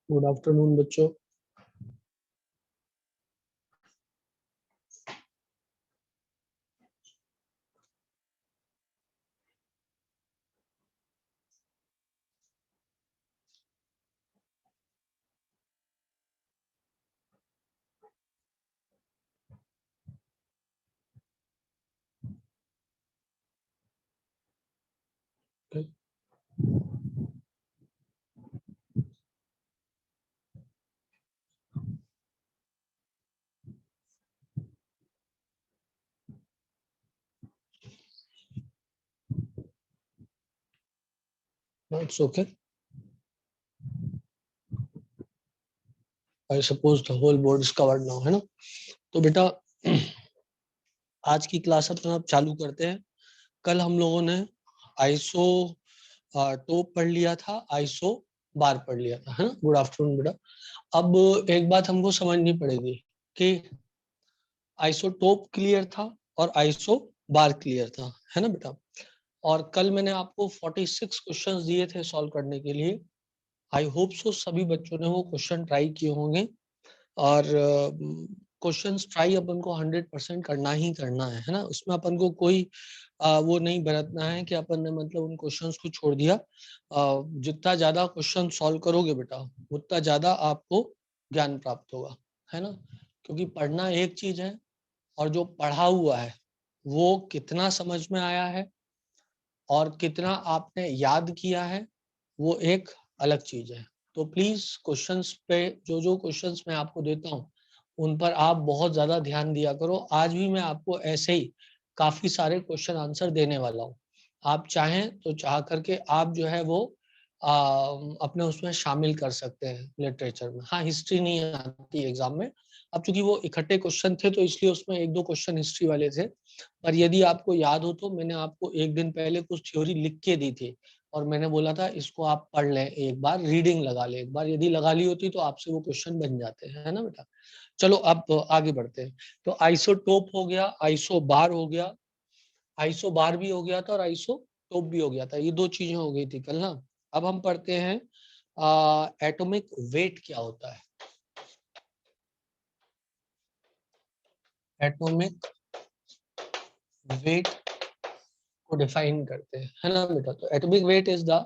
Good afternoon बच्चों। It's okay. I suppose the whole board is covered now, है ना। तो बेटा आज की क्लास अपन अब चालू करते हैं। कल हम लोगों ने आईसो टोप पढ़ लिया था, आईसो बार पढ़ लिया था, है ना। गुड आफ्टरनून बेटा। अब एक बात हमको समझनी पड़ेगी कि आइसोटोप क्लियर था और आइसो बार क्लियर था, है ना बेटा। और कल मैंने आपको 46 क्वेश्चंस दिए थे सॉल्व करने के लिए। आई होप सो सभी बच्चों ने वो क्वेश्चन ट्राई किए होंगे। और क्वेश्चंस ट्राई अपन को 100% करना ही करना है ना। उसमें अपन को कोई वो नहीं बरतना है कि अपन ने मतलब उन क्वेश्चंस को छोड़ दिया। जितना ज्यादा क्वेश्चन सॉल्व करोगे बेटा उतना ज्यादा आपको ज्ञान प्राप्त होगा, है ना। क्योंकि पढ़ना एक चीज है और जो पढ़ा हुआ है वो कितना समझ में आया है और कितना आपने याद किया है वो एक अलग चीज है। तो प्लीज क्वेश्चंस पे जो जो क्वेश्चंस मैं आपको देता हूँ उन पर आप बहुत ज्यादा ध्यान दिया करो। आज भी मैं आपको ऐसे ही काफी सारे क्वेश्चन आंसर देने वाला हूँ। आप चाहें तो चाह करके आप जो है वो अपने उसमें शामिल कर सकते हैं लिटरेचर में। हाँ, हिस्ट्री नहीं आती एग्जाम में। अब चूंकि वो इकट्ठे क्वेश्चन थे तो इसलिए उसमें एक दो क्वेश्चन हिस्ट्री वाले थे। पर यदि आपको याद हो तो मैंने आपको एक दिन पहले कुछ थ्योरी लिख के दी थी और मैंने बोला था इसको आप पढ़ लें, एक बार रीडिंग लगा लें। एक बार यदि लगा ली होती तो आपसे वो क्वेश्चन बन जाते हैं, है ना बेटा। चलो अब आगे बढ़ते हैं। तो आइसोटोप हो गया, आइसो बार हो गया। आइसो बार भी हो गया था और आइसो टोप भी हो गया था। ये दो चीजें हो गई थी कल ना। अब हम पढ़ते हैं एटॉमिक वेट क्या होता है। एटॉमिक वेट को डिफाइन करते हैं, है ना बेटा। तो atomic weight is the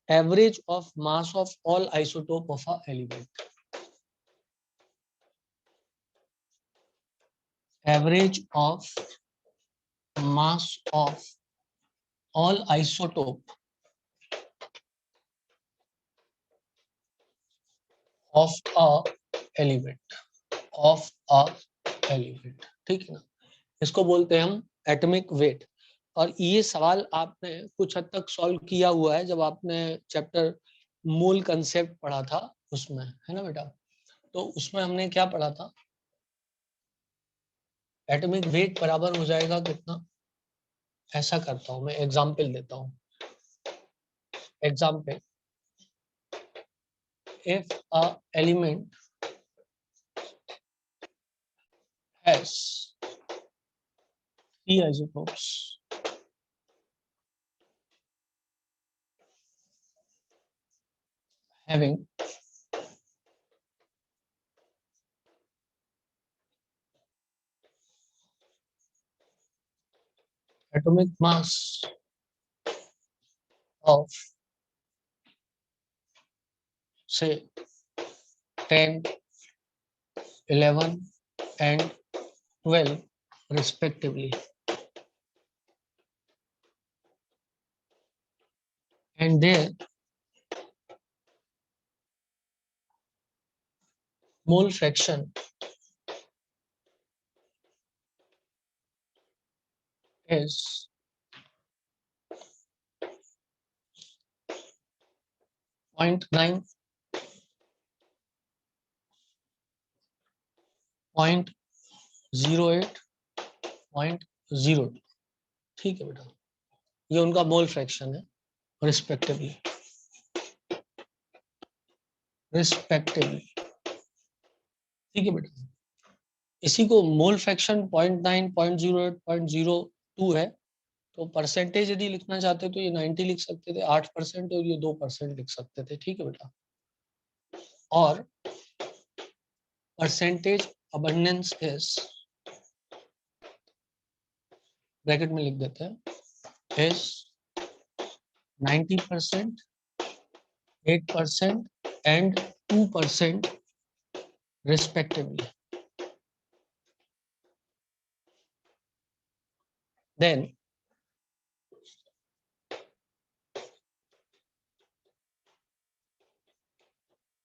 average of mass of all isotope of a element. Average of mass of all isotope of a element of a element, ठीक है ना। इसको बोलते हैं हम एटॉमिक वेट। और ये सवाल आपने कुछ हद तक सॉल्व किया हुआ है जब आपने चैप्टर मूल कंसेप्ट पढ़ा था उसमें, है ना बेटा। तो उसमें हमने क्या पढ़ा था, एटॉमिक वेट बराबर हो जाएगा कितना। ऐसा करता हूं मैं, एग्जाम्पल देता हूं। Example, if a element has 3 isotopes having atomic mass of say 10, 11 and 12 respectively, and their mole fraction is 0.9, 0.08, 0.02, ठीक है बेटा। ये उनका मोल फ्रैक्शन है रिस्पेक्टिवली, रिस्पेक्टिवली, ठीक है बेटा। इसी को मोल फ्रैक्शन 0.9, 0.08, 0.02 है। तो परसेंटेज यदि लिखना चाहते तो ये 90 लिख सकते थे, 8% और ये 2% लिख सकते थे, ठीक है बेटा। और परसेंटेज अबंडेंस इज, ब्रैकेट में लिख देते हैं, is 90%, 8% and 2% respectively. Then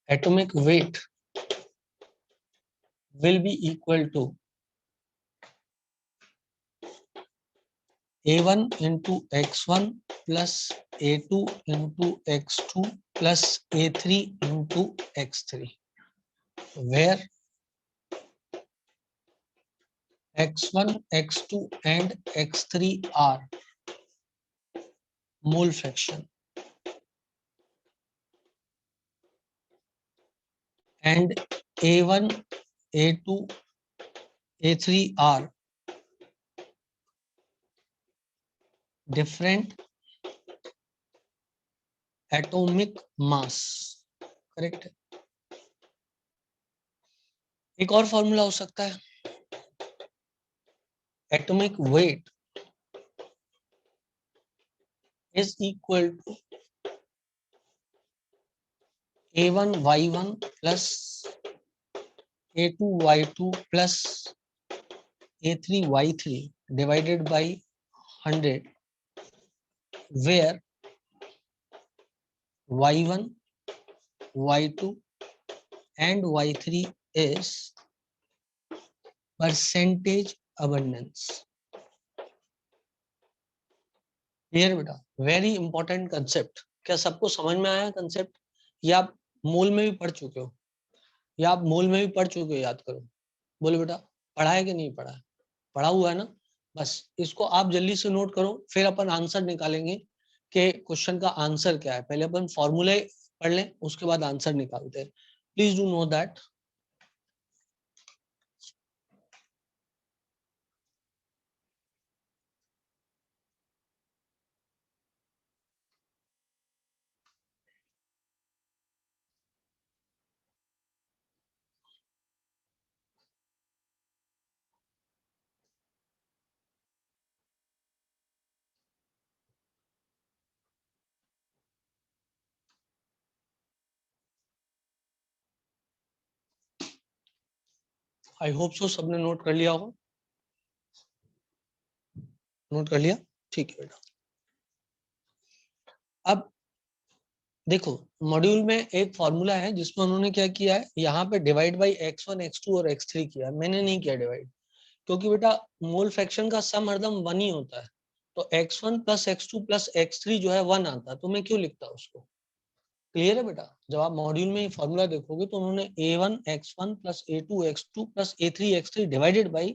atomic weight will be equal to A1 into X1 plus A2 into X2 plus A3 into X3, where X1, X2 and X3 are mole fraction and A1, A2, A3 are different atomic mass. Correct है। एक और formula हो सकता है, atomic weight is equal to A1 Y1 plus A2 Y2 plus A3 Y3 divided by 100, where Y1, Y2 and Y3 is percentage abundance. Clear बेटा? Very important concept. क्या सबको समझ में आया कंसेप्ट? या आप मोल में भी पढ़ चुके हो, या आप मोल में भी पढ़ चुके हो? याद करो, बोलो बेटा, पढ़ा है कि नहीं पढ़ा है? पढ़ा हुआ है ना? बस इसको आप जल्दी से नोट करो, फिर अपन आंसर निकालेंगे कि क्वेश्चन का आंसर क्या है। पहले अपन फॉर्मूले पढ़ लें, उसके बाद आंसर निकालते हैं। Please do know that. I hope so सबने नोट कर लिया हो। नोट कर लिया? ठीक है बेटा। अब देखो, मॉड्यूल में एक फॉर्मूला है जिसमें उन्होंने क्या किया है, यहाँ पे डिवाइड बाई x1, x2 और x3 किया। मैंने नहीं किया डिवाइड, क्योंकि बेटा मोल फ्रैक्शन का सम हरदम 1 ही होता है। तो x1 plus x2 plus x3 जो है 1 आता है, तो मैं क्यों लिखता उसको? क्लियर है बेटा? जब आप मॉड्यूल में फॉर्मूला देखोगे तो उन्होंने a1 x1 plus a2 x2 plus a3 x3 divided by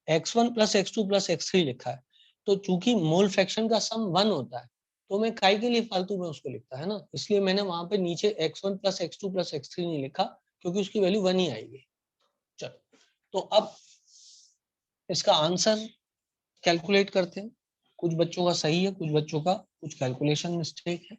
x1 plus x2 plus x3 लिखा है। तो चूंकि मोल फ्रैक्शन का सम 1 होता है, तो मैं काय के लिए फालतू में उसको लिखता है ना, इसलिए मैंने वहां पे नीचे x1 plus x2 plus x3 नहीं लिखा, क्योंकि उसकी वैल्यू 1 ही आएगी। चलो, तो अब इसका आंसर कैलकुलेट करते हैं। कुछ बच्चों का सही है, कुछ बच्चों का कुछ कैलकुलेशन मिस्टेक है।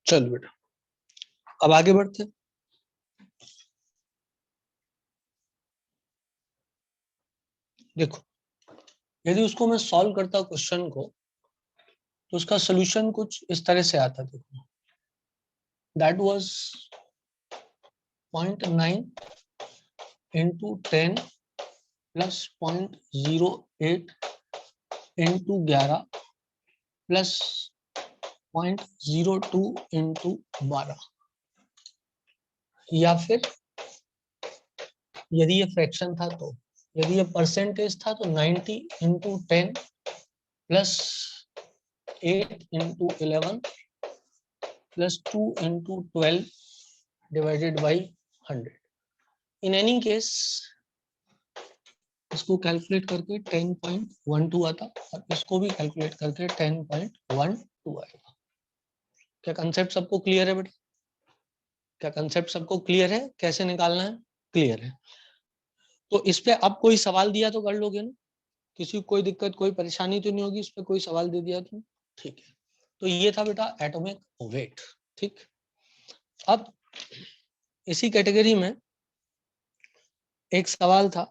चलो बेटा, अब आगे बढ़ते हैं। देखो, यदि उसको मैं सॉल्व करता क्वेश्चन को, तो उसका सोल्यूशन कुछ इस तरह से आता। देखो, that was 0.9 into 10 plus 0.08 into 11 plus 0.02 into 12, या फिर यदि ये फ्रैक्शन था तो यदि ये परसेंटेज था तो 90 into 10 plus 8 into 11 plus 2 into 12 divided by 100. In any case इसको कैलकुलेट करके 10.12 आता और इसको भी कैलकुलेट करके 10.12 आएगा. क्या कंसेप्ट सबको क्लियर है बेटा? क्या कंसेप्ट सबको क्लियर है? कैसे निकालना है? क्लियर है. तो इस पे अब कोई सवाल दिया तो कर लोगे ना? किसी को कोई दिक्कत कोई परेशानी तो नहीं होगी? इस पे कोई सवाल दे दिया तो ठीक है. तो ये था बेटा एटॉमिक वेट. ठीक. अब इसी कैटेगरी में एक सवाल था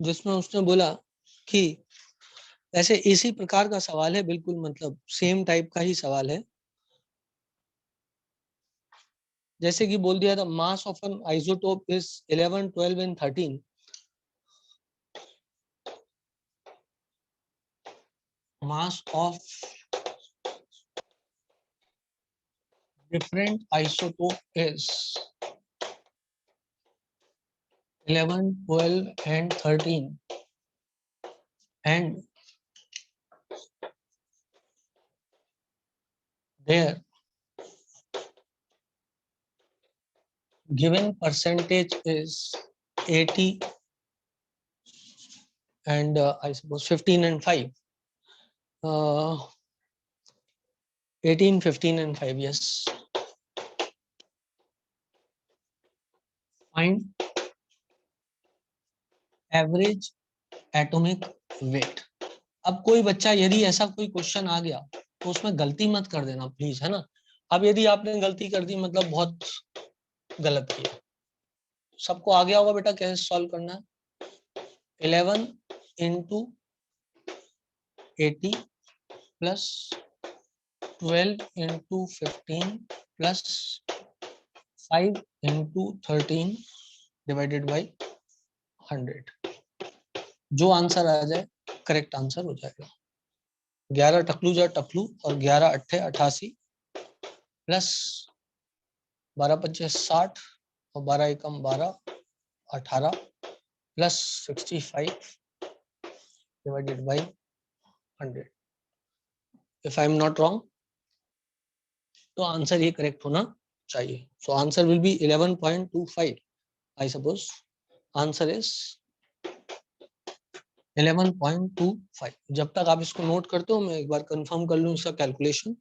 जिसमें उसने बोला कि ऐसे इसी प्रकार का सवाल है, बिल्कुल मतलब सेम टाइप का ही सवाल है. जैसे कि बोल दिया था mass of N isotope is 11, 12 and 13. Mass of different isotope is 11, 12 and 13 and their given percentage is 80 and I suppose 15 and 5. 18, 15 and 5, yes. Find average atomic weight. अब कोई बच्चा यदि ऐसा कोई क्वेश्चन आ गया तो उसमें गलती मत कर देना प्लीज, है ना. अब यदि आपने गलती कर दी मतलब बहुत गलत किया. सबको आ गया होगा बेटा कैसे सॉल्व करना है. 11 into 80 plus 12 into 15 plus 5 into 13 divided by 100. जो आंसर आ जाए करेक्ट आंसर हो जाएगा. 11 टकलू जा टकलू और 11 अट्ठे 88 प्लस 12 पच्चीस 60 और 12 एकम 12 18 plus 65 divided by 100. If I am not wrong तो आंसर ये करेक्ट होना चाहिए. So answer will be 11.25. I suppose answer is 11.25. जब तक आप इसको नोट करते हो मैं एक बार कंफर्म कर लूं इसका calculation.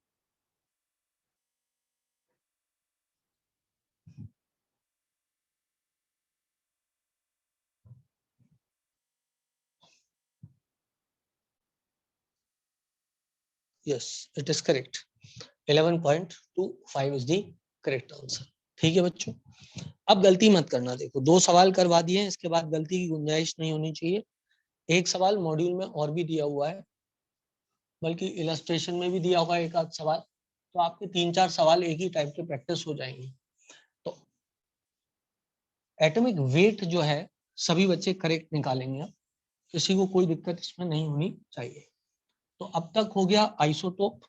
Yes it is correct. 11.25 is the correct answer. ठीक है बच्चों. अब गलती मत करना. देखो 2 सवाल करवा दिए हैं, इसके बाद गलती की गुंजाइश नहीं होनी चाहिए. एक सवाल मॉड्यूल में और भी दिया हुआ है, बल्कि इलस्ट्रेशन में भी दिया होगा एक आध सवाल. तो आपके 3-4 सवाल एक ही टाइप के प्रैक्टिस हो जाएंगे. तो एटॉमिक वेट जो है सभी बच्चे करेक्ट निकालेंगे. अब किसी को कोई दिक्कत इसमें नहीं होनी चाहिए. तो अब तक हो गया आइसोटोप,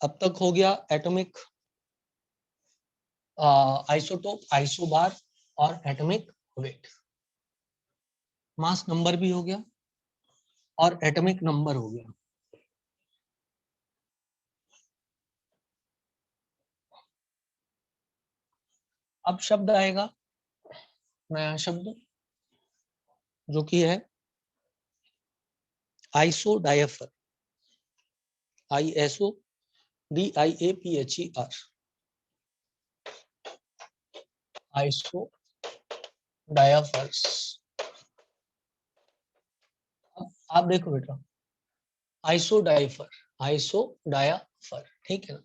अब तक हो गया एटॉमिक आइसोटोप, आइसोबार और एटॉमिक वेट. मास नंबर भी हो गया और एटॉमिक नंबर हो गया. अब शब्द आएगा, नया शब्द जो कि है आइसोडायफर. ISO DIAPHER. आइसोडायफर्स. आप देखो बेटा आइसोडायफर, आइसोडायफर. ठीक है ना.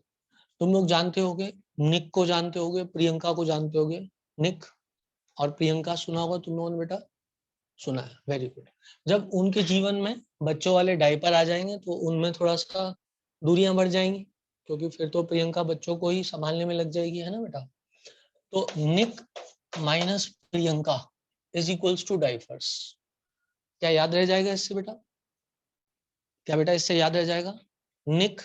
तुम लोग जानते होगे, निक को जानते होगे, प्रियंका को जानते होगे. निक और प्रियंका सुना होगा तुम लोगों ने बेटा. सुना है. Very good. जब उनके जीवन में बच्चों वाले डायपर आ जाएंगे तो उनमें थोड़ा सा दूरियां बढ़ जाएंगी, क्योंकि फिर तो प्रियंका बच्चों को ही संभालने में लग जाएगी, है ना बेटा. तो Nick minus Priyanka is equals to diapers. क्या याद रह जाएगा इससे बेटा? क्या बेटा इससे याद रह जाएगा? Nick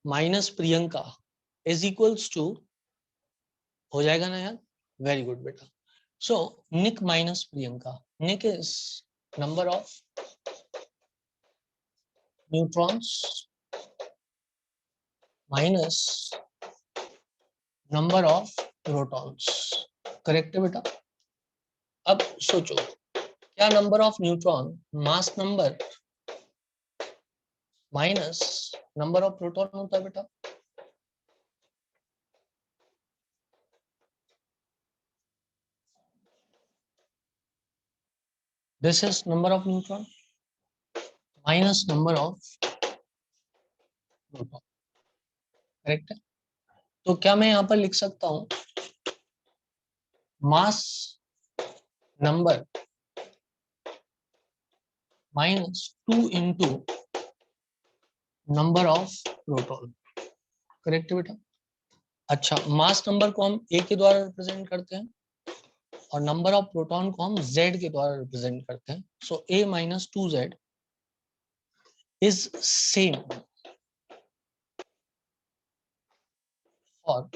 minus Priyanka is equals to, हो जाएगा ना यार. वेरी गुड बेटा. So Nick minus Priyanka. Nick is number of neutrons minus number of protons. Correct है बेटा? अब सोचो क्या number of neutron mass number minus number of proton होता है बेटा? This is number of neutron minus number of proton. Correct है? तो क्या मैं यहाँ पर लिख सकता हूँ mass number minus 2 into number of proton. Correct है बेटा? अच्छा, मास नंबर को हम ए के द्वारा रिप्रेजेंट करते हैं और नंबर ऑफ प्रोटॉन को हम z के द्वारा रिप्रेजेंट करते हैं. सो a minus 2z is same for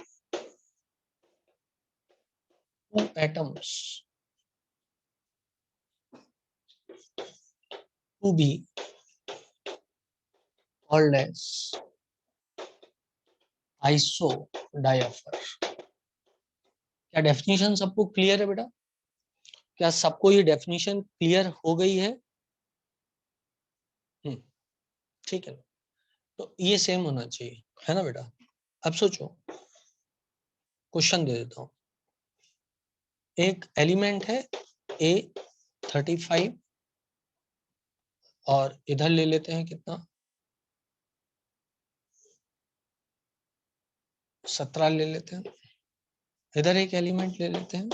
2 atoms to be called as isodiapher. क्या डेफिनेशन सबको क्लियर है बेटा? क्या सबको ये डेफिनेशन क्लियर हो गई है? ठीक है, तो ये सेम होना चाहिए, है ना बेटा? अब सोचो, क्वेश्चन दे देता हूं. एक एलिमेंट है A35 और इधर ले लेते हैं कितना 17 ले लेते हैं. इधर एक एलिमेंट ले लेते हैं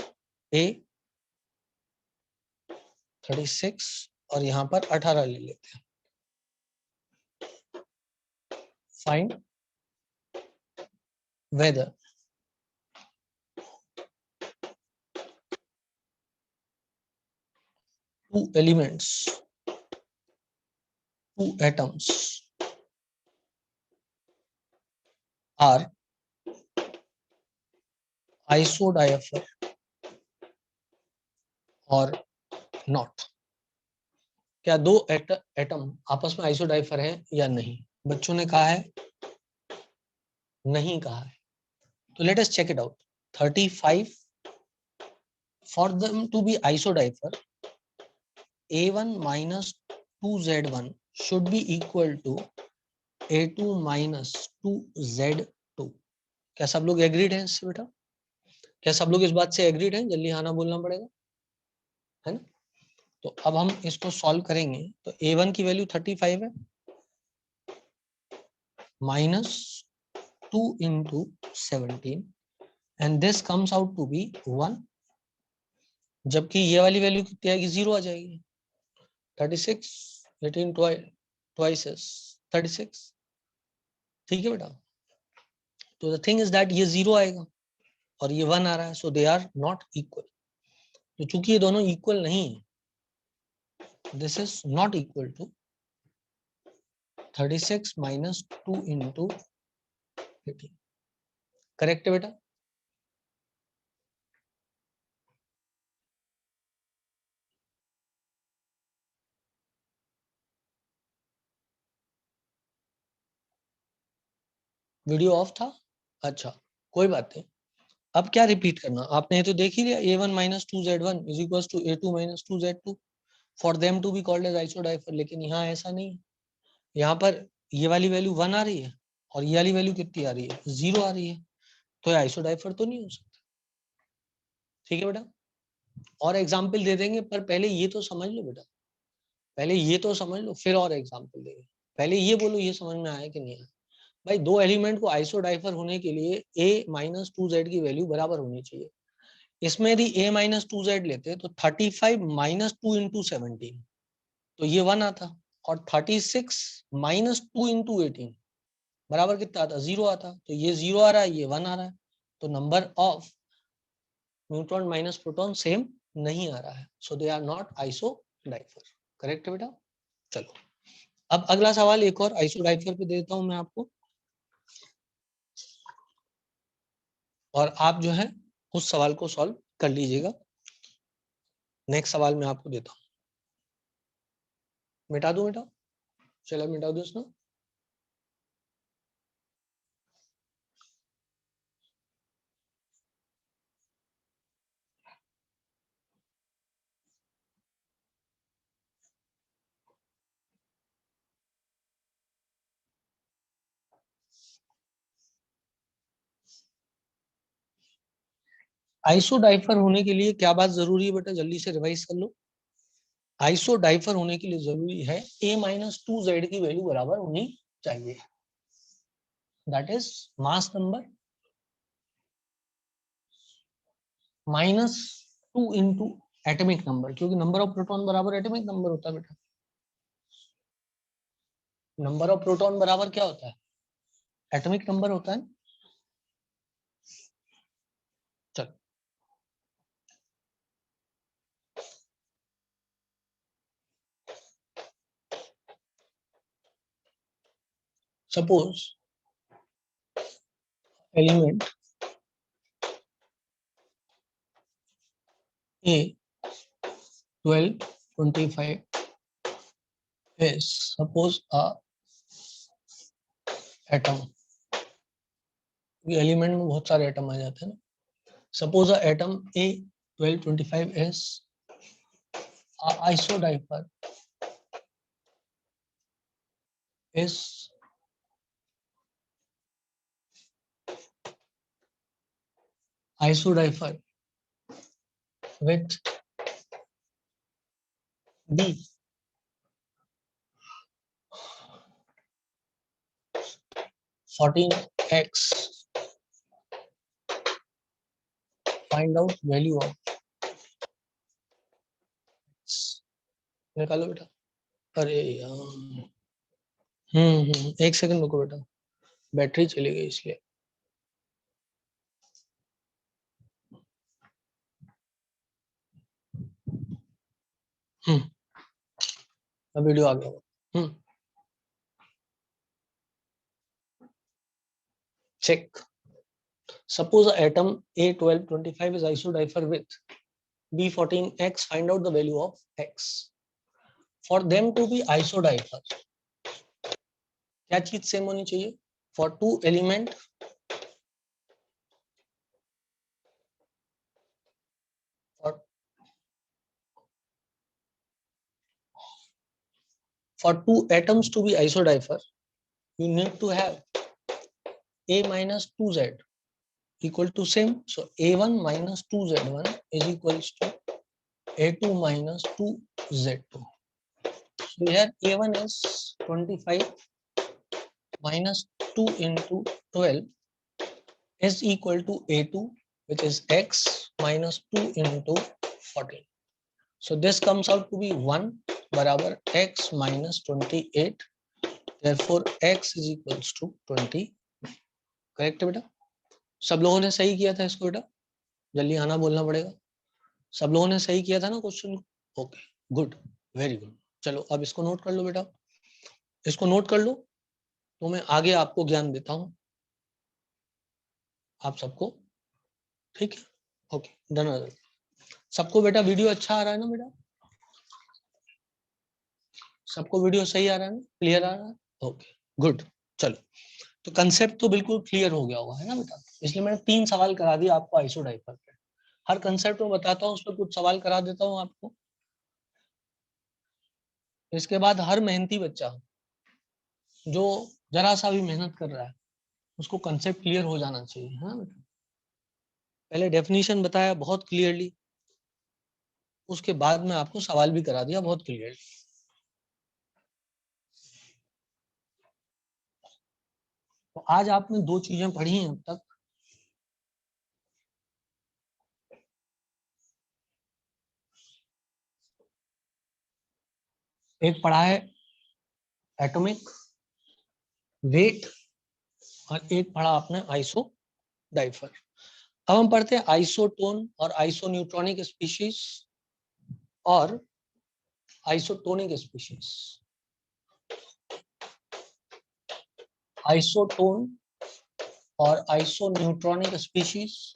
A36 और यहाँ पर 18 ले लेते हैं. Find weather two elements, two atoms are isodiapher or not. क्या दो एटम आपस में आइसोडाइफर है या नहीं? बच्चों ने कहा है नहीं कहा है. तो let us check it out. 35 for them to be isodiapher a1 minus 2z1 should be equal to a2 minus 2z2. क्या सब लोग एग्रीड हैं इससे बेटा? क्या सब लोग इस बात से एग्रीड हैं? जल्दी हाँ ना बोलना पड़ेगा, है ना? तो अब हम इसको सॉल्व करेंगे. तो a1 की वैल्यू 35 है minus 2 into 17 and this comes out to be 1. जबकि ये वाली वैल्यू कितनी आएगी? 0 आ जाएगी. 36 18 ट्वाइस 36. ठीक है बेटा? तो द थिंग इज दैट ये 0 आएगा और ये 1 आ रहा है, so they are not equal. तो चूंकि ये दोनों इक्वल नहीं है, this is not equal to 36 minus 2 into 18. Correct है बेटा? वीडियो ऑफ था? अच्छा, कोई बात नहीं. अब क्या रिपीट करना? आपने तो देख ही लिया. a1 minus 2z1 is equal to a2 minus 2z2 for them to be called as isodiapher. लेकिन यहाँ ऐसा नहीं है. यहाँ पर ये वाली वैल्यू 1 आ रही है और ये वाली वैल्यू कितनी आ रही है? 0 आ रही है. तो ये आइसोडाइफर तो नहीं हो सकता. ठीक है बेटा? और एग्जाम्पल दे देंगे, पर पहले ये तो समझ लो बेटा. पहले ये तो समझ लो, फिर और एग्जाम्पल देंगे. पहले ये बोलो ये समझ में आया कि नहीं आया. भाई दो एलिमेंट को आइसोडाइफर होने के लिए a माइनस 2z की वैल्यू बराबर होनी चाहिए. इसमें यदि a माइनस 2z लेते तो 35 माइनस 2 इंटू 17 तो ये 1 आता और 36 माइनस 2 इंटू 18 बराबर कितना आता? 0 आता. तो ये 0 आ रहा है, ये 1 आ रहा है. तो number of neutron minus proton same नहीं आ रहा है. So they are not आइसोडाइफर. Correct है बेटा? चलो, अब अगला सवाल एक और आइसोडाइफर पे देता हूं मैं आपको, और आप जो है उस सवाल को सॉल्व कर लीजिएगा. नेक्स्ट सवाल मैं आपको देता हूँ, मिटा दूं बेटा, चलो मिटा दो इसको। आइसोडाइफर होने के लिए क्या बात जरूरी है बेटा, जल्दी से रिवाइज कर लो। आइसोडाइफर होने के लिए जरूरी है A-2Z की वैल्यू बराबर होनी चाहिए, that is mass number -2 into atomic number, क्योंकि नंबर ऑफ प्रोटॉन बराबर एटॉमिक नंबर होता है बेटा। नंबर ऑफ प्रोटॉन बराबर क्या होता है, एटॉमिक नंबर होता है। चल, suppose element A1225 is suppose a atom, element में बहुत सारे एटम आ जाते हैं ना। Suppose a atom A1225 is a isodimer is isodimer with B14X, find out value of X। निकालो बेटा। अरे यार, एक सेकंड रुको बेटा, बैटरी चली गई इसलिए। अब वीडियो आ गया। Check. Suppose the atom A1225 is isodimer with B14X, find out the value of X। For them to be isodimer, क्या चीज सेम होनी चाहिए? For two element, for two atoms to be isodimer, you need to have A minus 2Z equal to same. So A1 minus 2Z1 is equals to A2 minus 2Z2. So here A1 is 25 minus 2 into 12 is equal to A2, which is X minus 2 into 14. So this comes out to be 1 बराबर X minus 28. Therefore X is equals to 20. Correct है बेटा? सब लोगों ने सही किया था इसको बेटा, जल्दी आना बोलना पड़ेगा। सब लोगों ने सही किया था ना question? Okay, good, very good. चलो अब इसको नोट कर लो बेटा, इसको नोट कर लो, तो मैं आगे आपको ज्ञान देता हूं आप सबको, ठीक है? Okay, done. सबको बेटा वीडियो अच्छा आ रहा है ना बेटा? सबको वीडियो सही आ रहा है ना, क्लियर आ रहा है? Okay, good. चलो, तो कंसेप्ट तो बिल्कुल क्लियर हो गया होगा, है ना बेटा? इसलिए मैंने 3 सवाल करा दिया आपको आइसोडाइपर पे। हर कंसेप्ट में बताता हूँ, उस पर कुछ सवाल करा देता हूँ आपको। इसके बाद हर मेहनती बच्चा जो जरा सा भी मेहनत कर रहा है, उसको कंसेप्ट क्लियर हो जाना चाहिए, है ना बेटा? पहले डेफिनेशन बताया बहुत क्लियरली, उसके बाद में आपको सवाल भी करा दिया बहुत क्लियरली। तो आज आपने 2 चीजें पढ़ी हैं अब तक। एक पढ़ा है एटॉमिक वेट और एक पढ़ा आपने आइसोडाइफर। अब हम पढ़ते हैं आइसोटोन और आइसोन्यूट्रॉनिक स्पीशीज और आइसोटोनिक स्पीशीज। आइसोटोन और आइसोन्यूट्रॉनिक स्पीशीज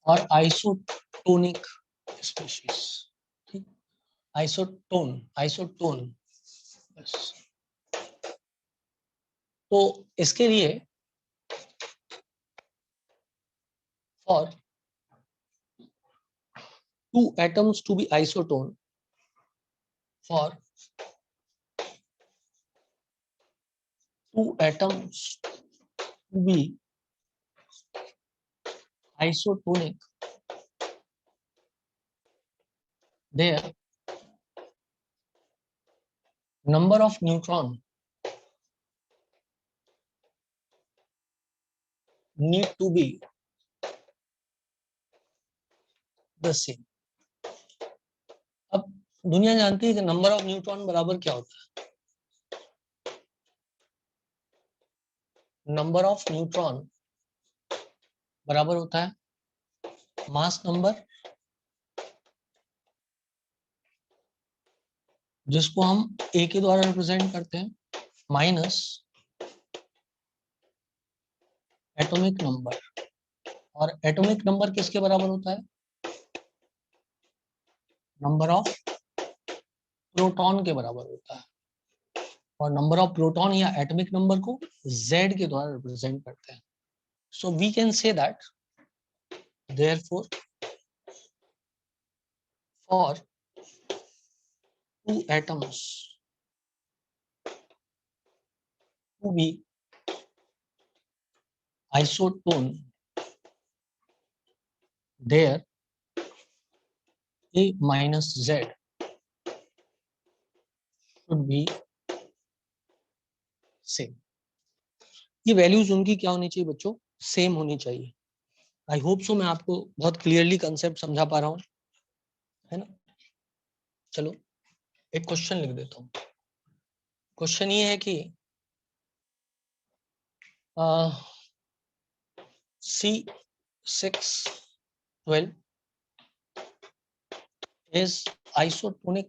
और आइसोटोनिक स्पीशीज। ठीक, आइसोटोन बस। तो इसके लिए for two atoms to be isotone, for two atoms to be isotonic, their number of neutron need to be the same। अब दुनिया जानती है कि नंबर ऑफ न्यूट्रॉन बराबर क्या होता है। नंबर ऑफ न्यूट्रॉन बराबर होता है मास नंबर, जिसको हम ए के द्वारा रिप्रेजेंट करते हैं, माइनस एटॉमिक नंबर। और एटॉमिक नंबर किसके बराबर होता है? नंबर ऑफ प्रोटॉन के बराबर होता है। और नंबर ऑफ प्रोटॉन या एटॉमिक नंबर को Z के द्वारा रिप्रेजेंट करते हैं। So we can say that therefore for two atoms to be isotone, there A minus Z should be same। ये वैल्यूज उनकी क्या होनी चाहिए बच्चों? सेम होनी चाहिए। आई होप सो मैं आपको बहुत क्लियरली कंसेप्ट समझा पा रहा हूँ, है ना। चलो एक क्वेश्चन लिख देता हूँ। क्वेश्चन ये है कि C612 is isotonic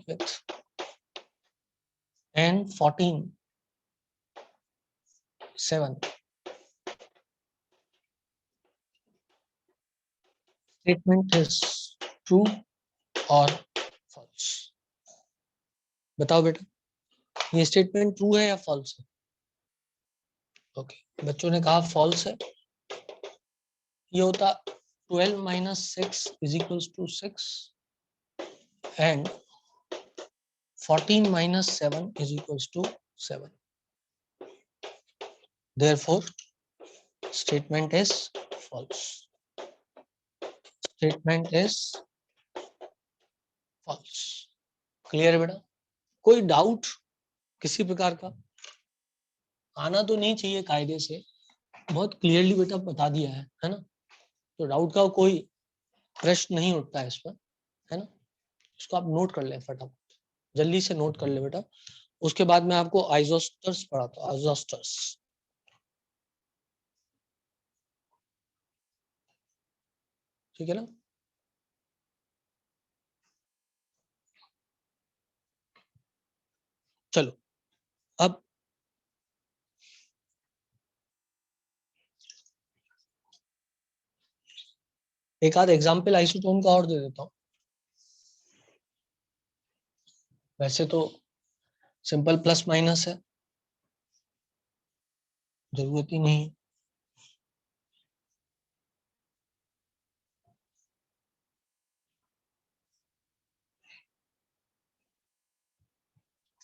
with N14 7 statement is true or false। बताओ बेटा, ये स्टेटमेंट ट्रू है या फॉल्स है? ओके, बच्चों ने कहा फॉल्स है। ये होता 12 minus 6 is equals to 6 and 14 minus 7 is equals to 7। Therefore, statement is false। Statement is false। Clear है बेटा? कोई डाउट किसी प्रकार का? आना तो नहीं चाहिए कायदे से, बहुत क्लियरली बेटा बता दिया है ना। तो डाउट का कोई प्रश्न नहीं उठता है इस पर, है ना। इसको आप नोट कर ले फटाफट, जल्दी से नोट कर ले बेटा। उसके बाद मैं आपको आइसोस्टर्स पढ़ाता हूँ। आइसोस्टर्स, ठीक है ना। चलो अब एक आध एग्जाम्पल आइसोटोन का और दे देता हूँ। वैसे तो सिंपल प्लस माइनस है, जरूरत ही नहीं।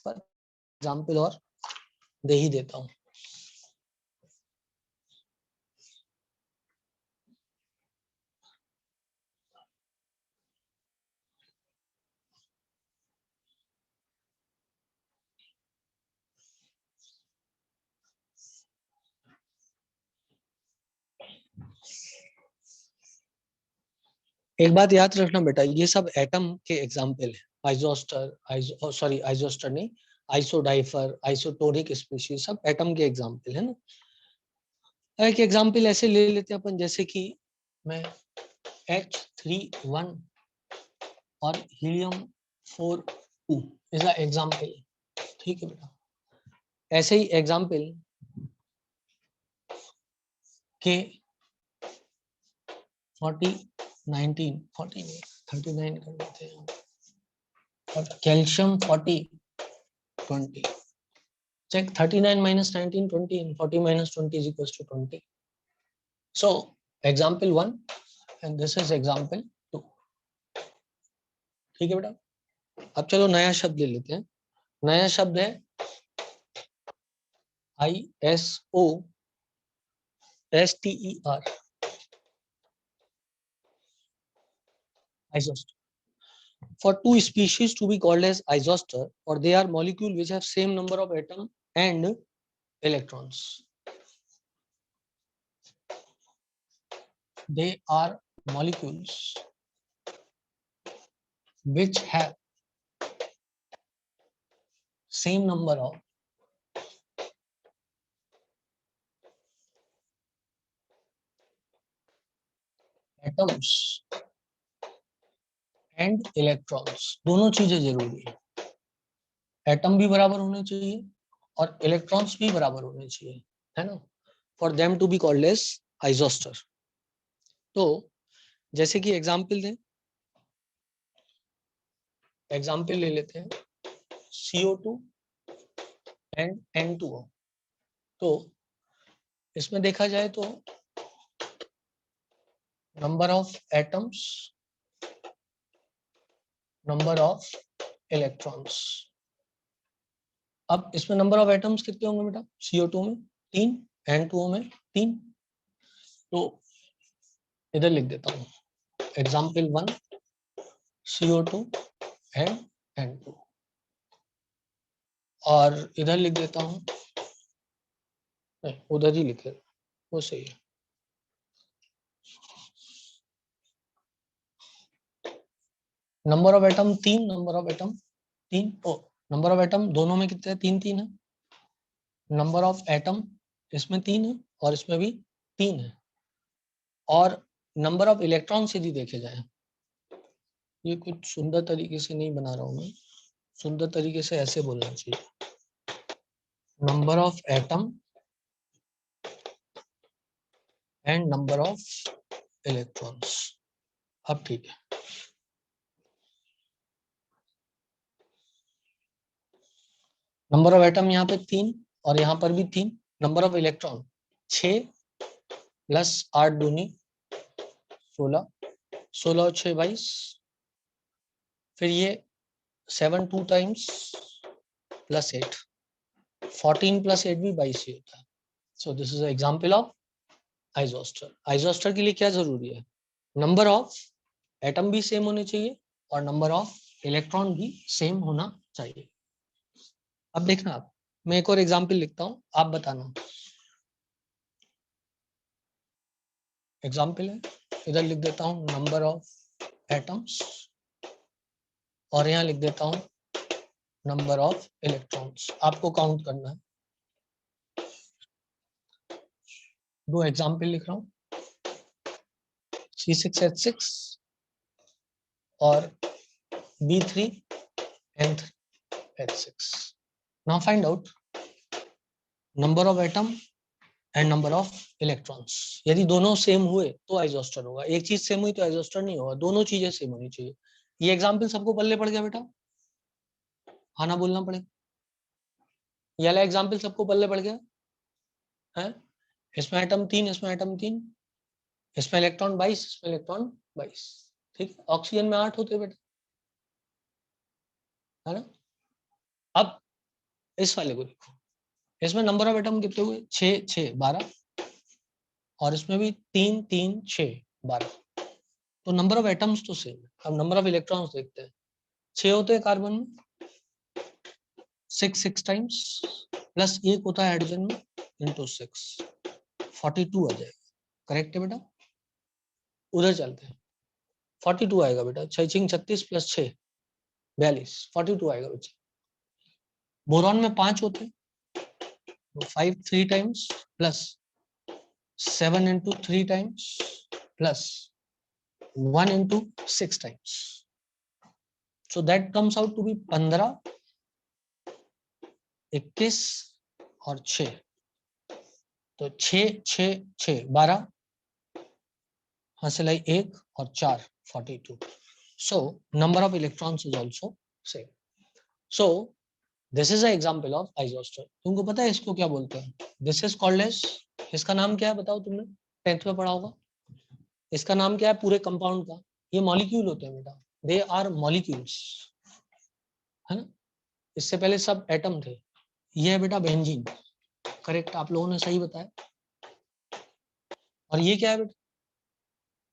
पर एग्जाम्पल और दे ही देता हूँ। एक बात याद रखना बेटा, ये सब एटम के एग्जाम्पल है। आइसोस्टर नहीं, आइसोडाइफर, आइसोटोनिक स्पीशीज, सब एटम के एग्जाम्पल है ना। एक एग्जाम्पल ऐसे ले लेते हैं अपन, जैसे कि मैं H31 और हीलियम 42 इज अ एग्जाम्पल। ठीक है बेटा, ऐसे ही एग्जाम्पल के 40 19 39 कर देते हैं और calcium 40 20. Check 39 minus 19 20 and 40 minus 20 is equals to 20. So example 1 and this is example 2. ठीक है बेटा. अब चलो नया शब्द ले लेते हैं. नया शब्द है ISO STER, isoster. For two species to be called as isoster, or they are molecule which have same number of atom and electrons. They are molecules which have same number of atoms and electrons. दोनों चीजें जरूरी है. Atom भी बराबर होने चाहिए और electrons भी बराबर होने चाहिए, है ना, for them to be called as isostere. तो जैसे कि एग्जाम्पल दें, एग्जाम्पल ले लेते हैं CO2 एंड N2O. तो इसमें देखा जाए तो number of atoms, number of electrons. अब इसमें नंबर ऑफ एटम्स कितने होंगे बेटा? CO2 में 3, N2O में 3. तो इधर लिख देता हूँ एग्जाम्पल 1 CO2 एंड N2, और इधर लिख देता हूँ, नहीं उधर ही लिखे वो सही है. Number of atom 3, number of atom 3. ओ नंबर ऑफ एटम दोनों में कितने हैं? 3 3 है. नंबर ऑफ एटम इसमें 3 है और इसमें भी 3 है. और नंबर ऑफ इलेक्ट्रॉन यदि देखे जाए, ये कुछ सुंदर तरीके से नहीं बना रहा हूं मैं, सुंदर तरीके से ऐसे बोलना चाहिए, number of atom and number of electrons. अब ठीक है. नंबर ऑफ एटम यहाँ पे 3 और यहाँ पर भी 3. नंबर ऑफ इलेक्ट्रॉन 6 प्लस 8 दूनी 16, 16 और 6 22. फिर ये 7 2 टाइम्स प्लस 8, 14 प्लस 8 भी 22 ही होता है. So this is example of isoster. Isoster के लिए क्या जरूरी है? नंबर ऑफ एटम भी सेम होने चाहिए और नंबर ऑफ इलेक्ट्रॉन भी सेम होना चाहिए. अब देखना आप, मैं एक और एग्जांपल लिखता हूं, आप बताना. एग्जांपल है, इधर लिख देता हूं नंबर ऑफ एटम्स और यहाँ लिख देता हूं नंबर ऑफ इलेक्ट्रॉन्स. आपको काउंट करना है. दो एग्जांपल लिख रहा हूं, C6H6 और B3N3H6. Now find out number of atom and number of electrons. यदि दोनों सेम हुए तो आइसोस्टर होगा. एक चीज सेम हुई तो आइसोस्टर नहीं होगा. दोनों चीजें सेम होनी चाहिए. ये एग्जांपल सबको पल्ले पड़ गया बेटा? हाँ ना बोलना पड़ेगा. ये वाला एग्जांपल सबको पल्ले पड़ गया है? इसमें एटम 3, इसमें एटम 3, इसमें इलेक्ट्रॉन 22, इसमें इलेक्ट्रॉन 22. ठीक. ऑक्सीजन में 8 होते बेटा, है ना. अब इस वाले को देखो, इसमें नंबर ऑफ एटम कितने हुए? 6 6 12, और इसमें भी 3 3 6 12. तो नंबर ऑफ एटम्स तो सेम है. अब नंबर ऑफ इलेक्ट्रॉन्स देखते हैं. 6 होते हैं कार्बन में, 6 6 टाइम्स, प्लस 1 होता है हाइड्रोजन में, इंटू 6, 42 आ जाएगा. करेक्ट है बेटा? उधर चलते हैं. 42 आएगा बेटा. 6 6 36 प्लस 6 42, 42 आएगा बच्चे. बोरॉन में 5 होते हैं, 5 3 times plus 7 into 3 times plus 1 into 6 times. So that comes out to be 15, 21, और 6, तो 6 6 6 12, हासिल आई 1 और 4 42. So number of electrons is also same. So this is an example of isoster. तुमको पता है इसको क्या बोलते हैं? This is called as, इसका नाम क्या है बताओ, तुमने 10th में पढ़ा होगा. इसका नाम क्या है पूरे कंपाउंड का? ये मॉलिक्यूल होते हैं बेटा, दे आर मॉलिक्यूल्स, है ना. इससे पहले सब एटम थे. ये है बेटा बेंजीन, करेक्ट, आप लोगों ने सही बताया. और ये क्या है बेटा?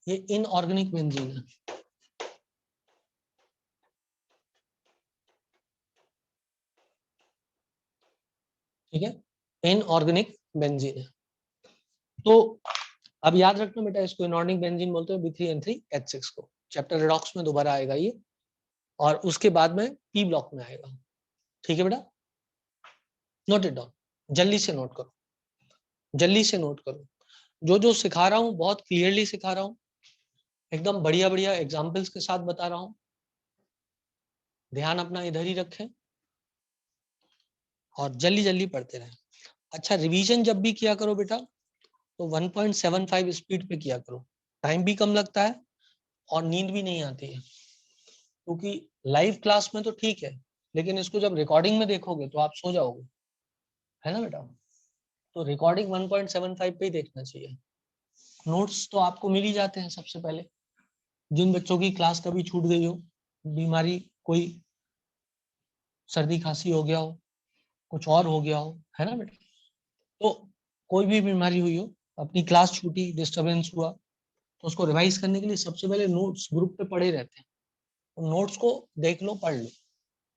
ये इनऑर्गेनिक बेंजीन है. ठीक है, इनऑर्गेनिक बेंजीन है. तो अब याद रखना बेटा, इसको इनऑर्गेनिक बेंजीन बोलते हैं, B3N3H6 को. चैप्टर रिडॉक्स में दोबारा आएगा ये, और उसके बाद में पी ब्लॉक में आएगा. ठीक है बेटा, नोट इट डाउन, जल्दी से नोट करो, जल्दी से नोट करो. जो जो सिखा रहा हूँ बहुत क्लियरली सिखा रहा हूँ, एकदम बढ़िया बढ़िया एग्जाम्पल्स के साथ बता रहा हूँ. ध्यान अपना इधर ही रखें और जल्दी जल्दी पढ़ते रहें. अच्छा, रिवीजन जब भी किया करो बेटा तो 1.75 स्पीड पे किया करो. टाइम भी कम लगता है और नींद भी नहीं आती है. क्योंकि लाइव क्लास में तो ठीक है, लेकिन इसको जब रिकॉर्डिंग में देखोगे तो आप सो जाओगे, है ना बेटा. तो रिकॉर्डिंग 1.75 पे ही देखना चाहिए. नोट्स तो आपको मिल ही जाते हैं सबसे पहले. जिन बच्चों की क्लास कभी छूट गई हो, बीमारी, कोई सर्दी खांसी हो गया हो, कुछ और हो गया हो, है ना बेटा, तो कोई भी बीमारी हुई हो, अपनी क्लास छूटी, डिस्टरबेंस हुआ, तो उसको रिवाइज करने के लिए सबसे पहले नोट्स ग्रुप पे पढ़े रहते हैं. नोट्स को देख लो, पढ़ लो.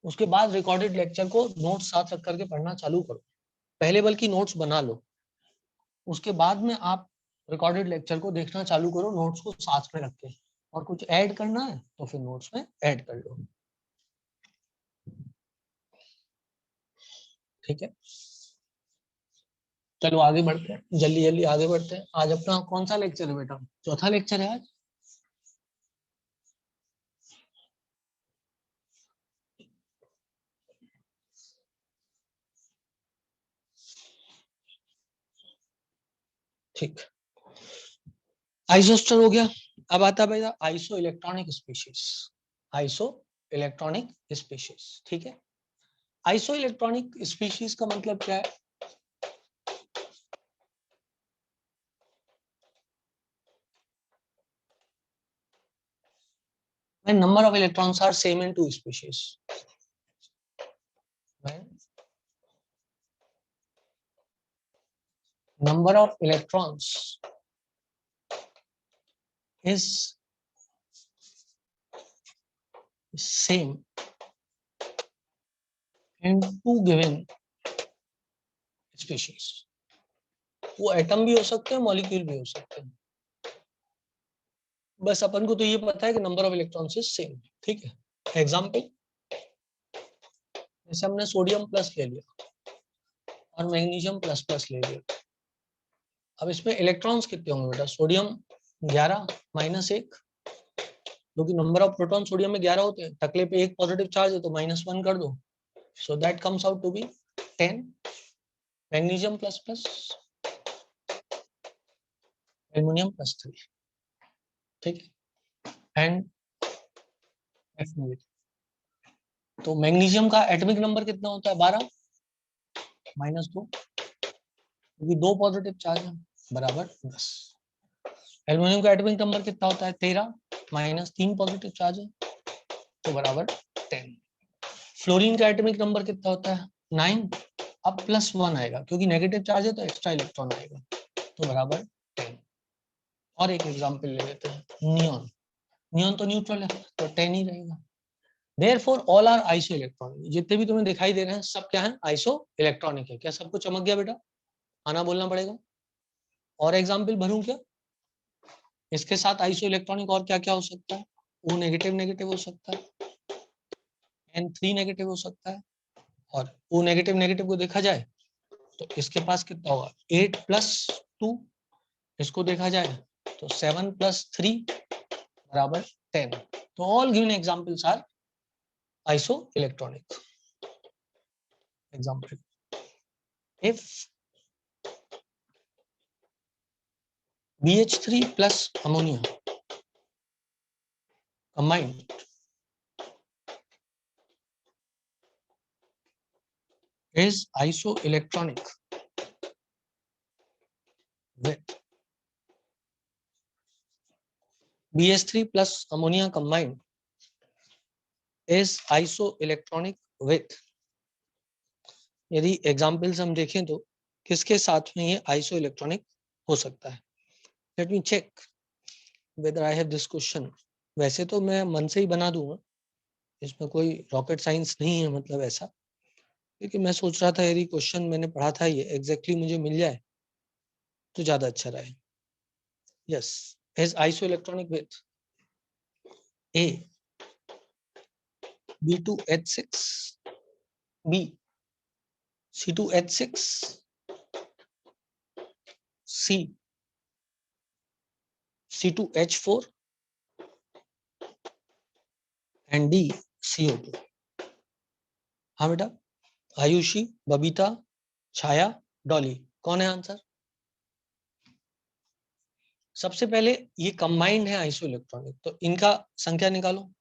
उसके बाद रिकॉर्डेड लेक्चर को नोट्स साथ रख करके पढ़ना चालू करो. पहले बल्कि नोट्स बना लो, उसके बाद में आप रिकॉर्डेड लेक्चर को देखना चालू करो नोट्स को साथ में रख के. और कुछ ऐड करना है तो फिर नोट्स में ऐड कर लो. ठीक है, चलो आगे बढ़ते हैं, जल्दी जल्दी आगे बढ़ते हैं. आज अपना कौन सा लेक्चर है बेटा? चौथा लेक्चर है आज. ठीक, आइसोस्टर हो गया. अब आता है बेटा iso electronic species. Iso electronic species, ठीक है. आइसो इलेक्ट्रॉनिक स्पीशीज का मतलब क्या है? When number of electrons are same in two species. When number of electrons is same in two given species. वो एटम भी हो सकते हैं, मॉलिक्यूल भी हो सकते हैं. बस अपन को तो ये पता है कि number of electrons is same. ठीक है, एग्जाम्पल, जैसे हमने सोडियम प्लस ले लिया और मैग्नीशियम प्लस प्लस ले लिया. अब इसमें इलेक्ट्रॉन्स कितने होंगे बेटा? सोडियम 11 -1, क्योंकि नंबर ऑफ प्रोटॉन सोडियम में 11 होते हैं. टकले पे एक पॉजिटिव चार्ज है तो -1 कर दो, so that comes out to be 10. Magnesium plus plus, aluminium +3. ठीक है, एंड F नेगेटिव. तो मैग्नीशियम का एटॉमिक नंबर कितना होता है? 12 -2, क्योंकि 2 पॉजिटिव चार्ज है, बराबर 10. एल्युमिनियम का एटॉमिक नंबर कितना होता है? 13 -3 पॉजिटिव चार्ज है, तो बराबर 10. फ्लोरीन का एटॉमिक नंबर कितना होता है? 9. अब +1 आएगा, क्योंकि नेगेटिव चार्ज है तो एक्स्ट्रा इलेक्ट्रॉन आएगा, तो बराबर 10. और एक एग्जांपल ले लेते हैं, नियॉन. नियॉन तो न्यूट्रल है तो 10 ही रहेगा. Therefore all are iso electronic. जितने भी तुम्हें दिखाई दे रहे हैं सब क्या है? आइसो इलेक्ट्रॉनिक है. क्या सबको चमक गया बेटा? आना बोलना पड़ेगा. और एग्जाम्पल भरूं क्या? इसके साथ आइसो इलेक्ट्रॉनिक और क्या क्या हो सकता है? O नेगेटिव नेगेटिव हो सकता है, N3 नेगेटिव हो सकता है. और O नेगेटिव नेगेटिव को देखा जाए तो इसके पास कितना होगा? 8 + 2. इसको देखा जाए तो 7 + 3 बराबर 10. तो all given examples are isoelectronic example. If BH3 plus ammonia combined is isoelectronic with BH3 plus ammonia combined is isoelectronic with, यदि एग्जाम्पल्स हम देखें तो किसके साथ में ये आइसोइलेक्ट्रॉनिक हो सकता है? Let me check whether I have this question. वैसे तो मैं मन से ही बना दूंगा, इसमें कोई रॉकेट साइंस नहीं है, मतलब ऐसा, लेकिन मैं सोच रहा था यदि क्वेश्चन मैंने पढ़ा था ये एग्जैक्टली मुझे मिल जाए तो ज्यादा अच्छा रहे. Yes, is isoelectronic with A B2H6, B C2H6, C C2H4 and D CO2. हाँ बेटा, आयुषी, बबीता, छाया, डॉली, कौन है आंसर? सबसे पहले ये कंबाइंड है आइसोइलेक्ट्रॉनिक, तो इनका संख्या निकालो.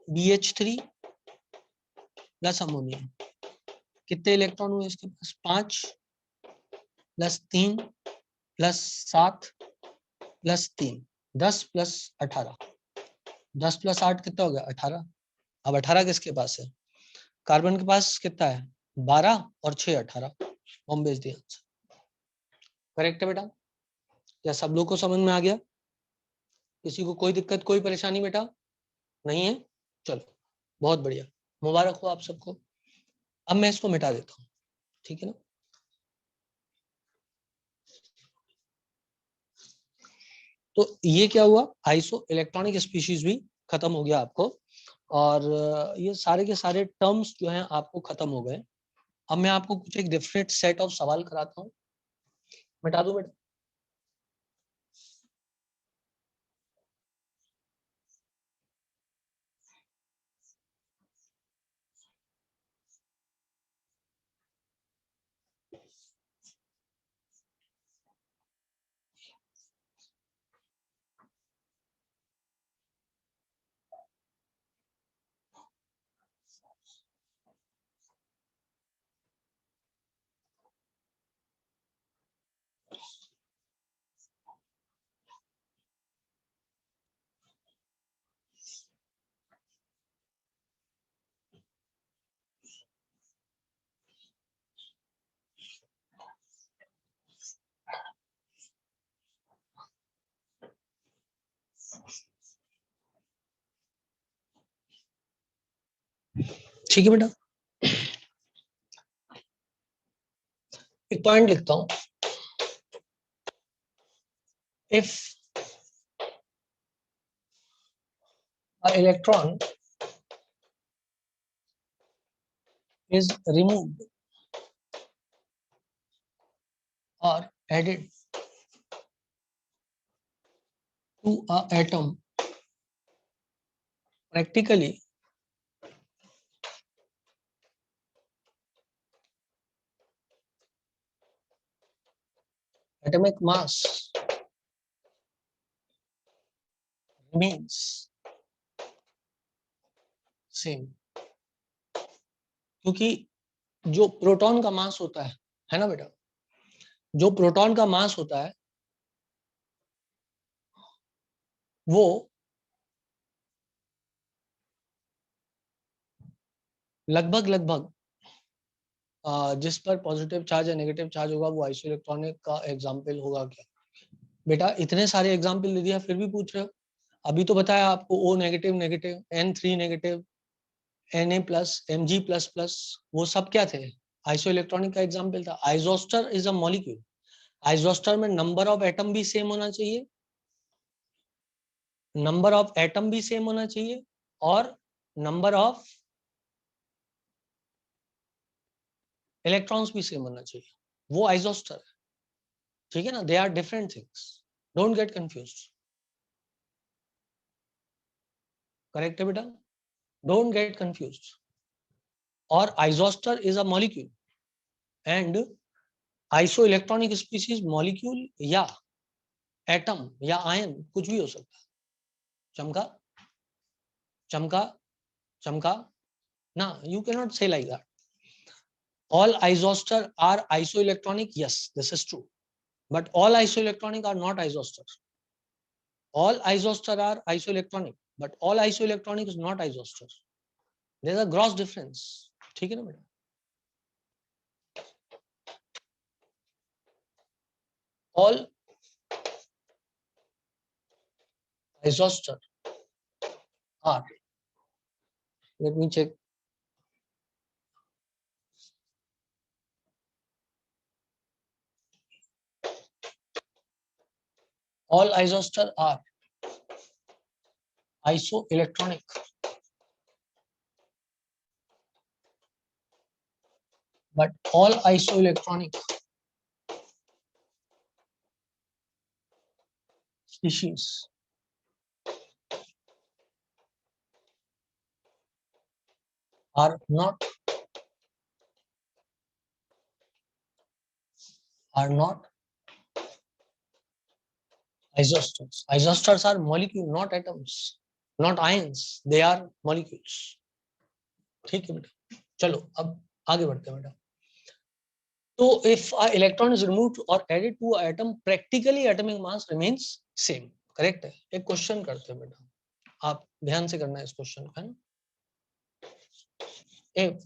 BH3 प्लस अमोनिया, कितने इलेक्ट्रॉन हुए इसके पास? 5 plus 3 plus 7 plus 3, 10 plus 18, 10 plus 8 कितना हो गया? 18. अब 18 किसके पास है? कार्बन के पास कितना है? 12 और 6 18. Bombay is the answer. Correct है बेटा? क्या सब लोग को समझ में आ गया? किसी को कोई दिक्कत, कोई परेशानी बेटा नहीं है? चलो बहुत बढ़िया, मुबारक हो आप सबको. अब मैं इसको मिटा देता हूँ, ठीक है ना? तो ये क्या हुआ, आइसो इलेक्ट्रॉनिक स्पीशीज भी खत्म हो गया आपको, और ये सारे के सारे टर्म्स जो हैं आपको खत्म हो गए. अब मैं आपको कुछ एक डिफरेंट सेट ऑफ सवाल कराता हूँ. मिटा दो बेटा. ठीक है बेटा, एक पॉइंट लिखता हूँ. If electron is removed or added to a atom, practically atomic mass remains same. क्योंकि जो प्रोटॉन का मास होता है ना बेटा, जो प्रोटॉन का मास होता है वो लगभग लगभग जिस पर पॉजिटिव चार्ज या नेगेटिव चार्ज होगा वो आइसोइलेक्ट्रॉनिक का एग्जाम्पल होगा. क्या बेटा, इतने सारे एग्जाम्पल दे दिया फिर भी पूछ रहे हो? अभी तो बताया आपको O negative negative, N3 negative, Na plus, Mg plus plus, वो सब क्या थे? आइसोइलेक्ट्रॉनिक का एग्जाम्पल था. Isostere is a molecule. Isostere में नंबर ऑफ एटम भी सेम होना चाहिए, नंबर ऑफ एटम भी सेम होना चाहिए, और नंबर ऑफ इलेक्ट्रॉन्स भी सेम होना चाहिए. वो आइसोस्टर है, ठीक है ना? They are different things, don't get confused. Correct है बेटा? Don't get confused. और isoster is a molecule and iso electronic species molecule या एटम या आयन, कुछ भी हो सकता है। चमका चमका चमका ना, you cannot say like that. All isoster are isoelectronic, yes, this is true, but all isoelectronic are not isoster. All isoster are isoelectronic, but all isoelectronic is not isoster. There's a gross difference. ठीक है ना बेटा? All isoster are, let me check. All isoster are isoelectronic, but all isoelectronic species are not isosters. Isosters are molecule, not atoms, not ions. They are molecules. ठीक है बेटा, चलो अब आगे बढ़ते हैं बेटा. तो if a electron is removed or added to an atom, practically atomic mass remains same. Correct है. एक क्वेश्चन करते हैं बेटा, आप ध्यान से करना है इस क्वेश्चन का. if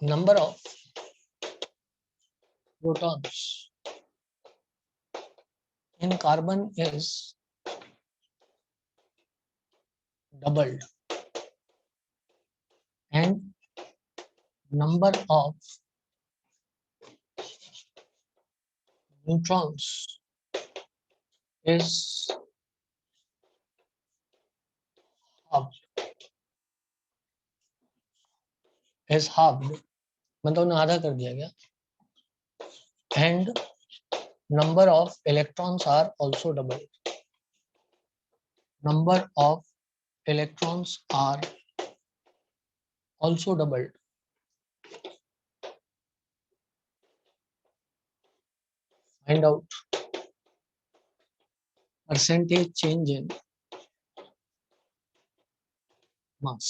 number of protons in carbon is doubled and number of neutrons is halved, मतलब आधा कर दिया गया, and number of electrons are also doubled. Number of electrons are also doubled. Find out percentage change in mass.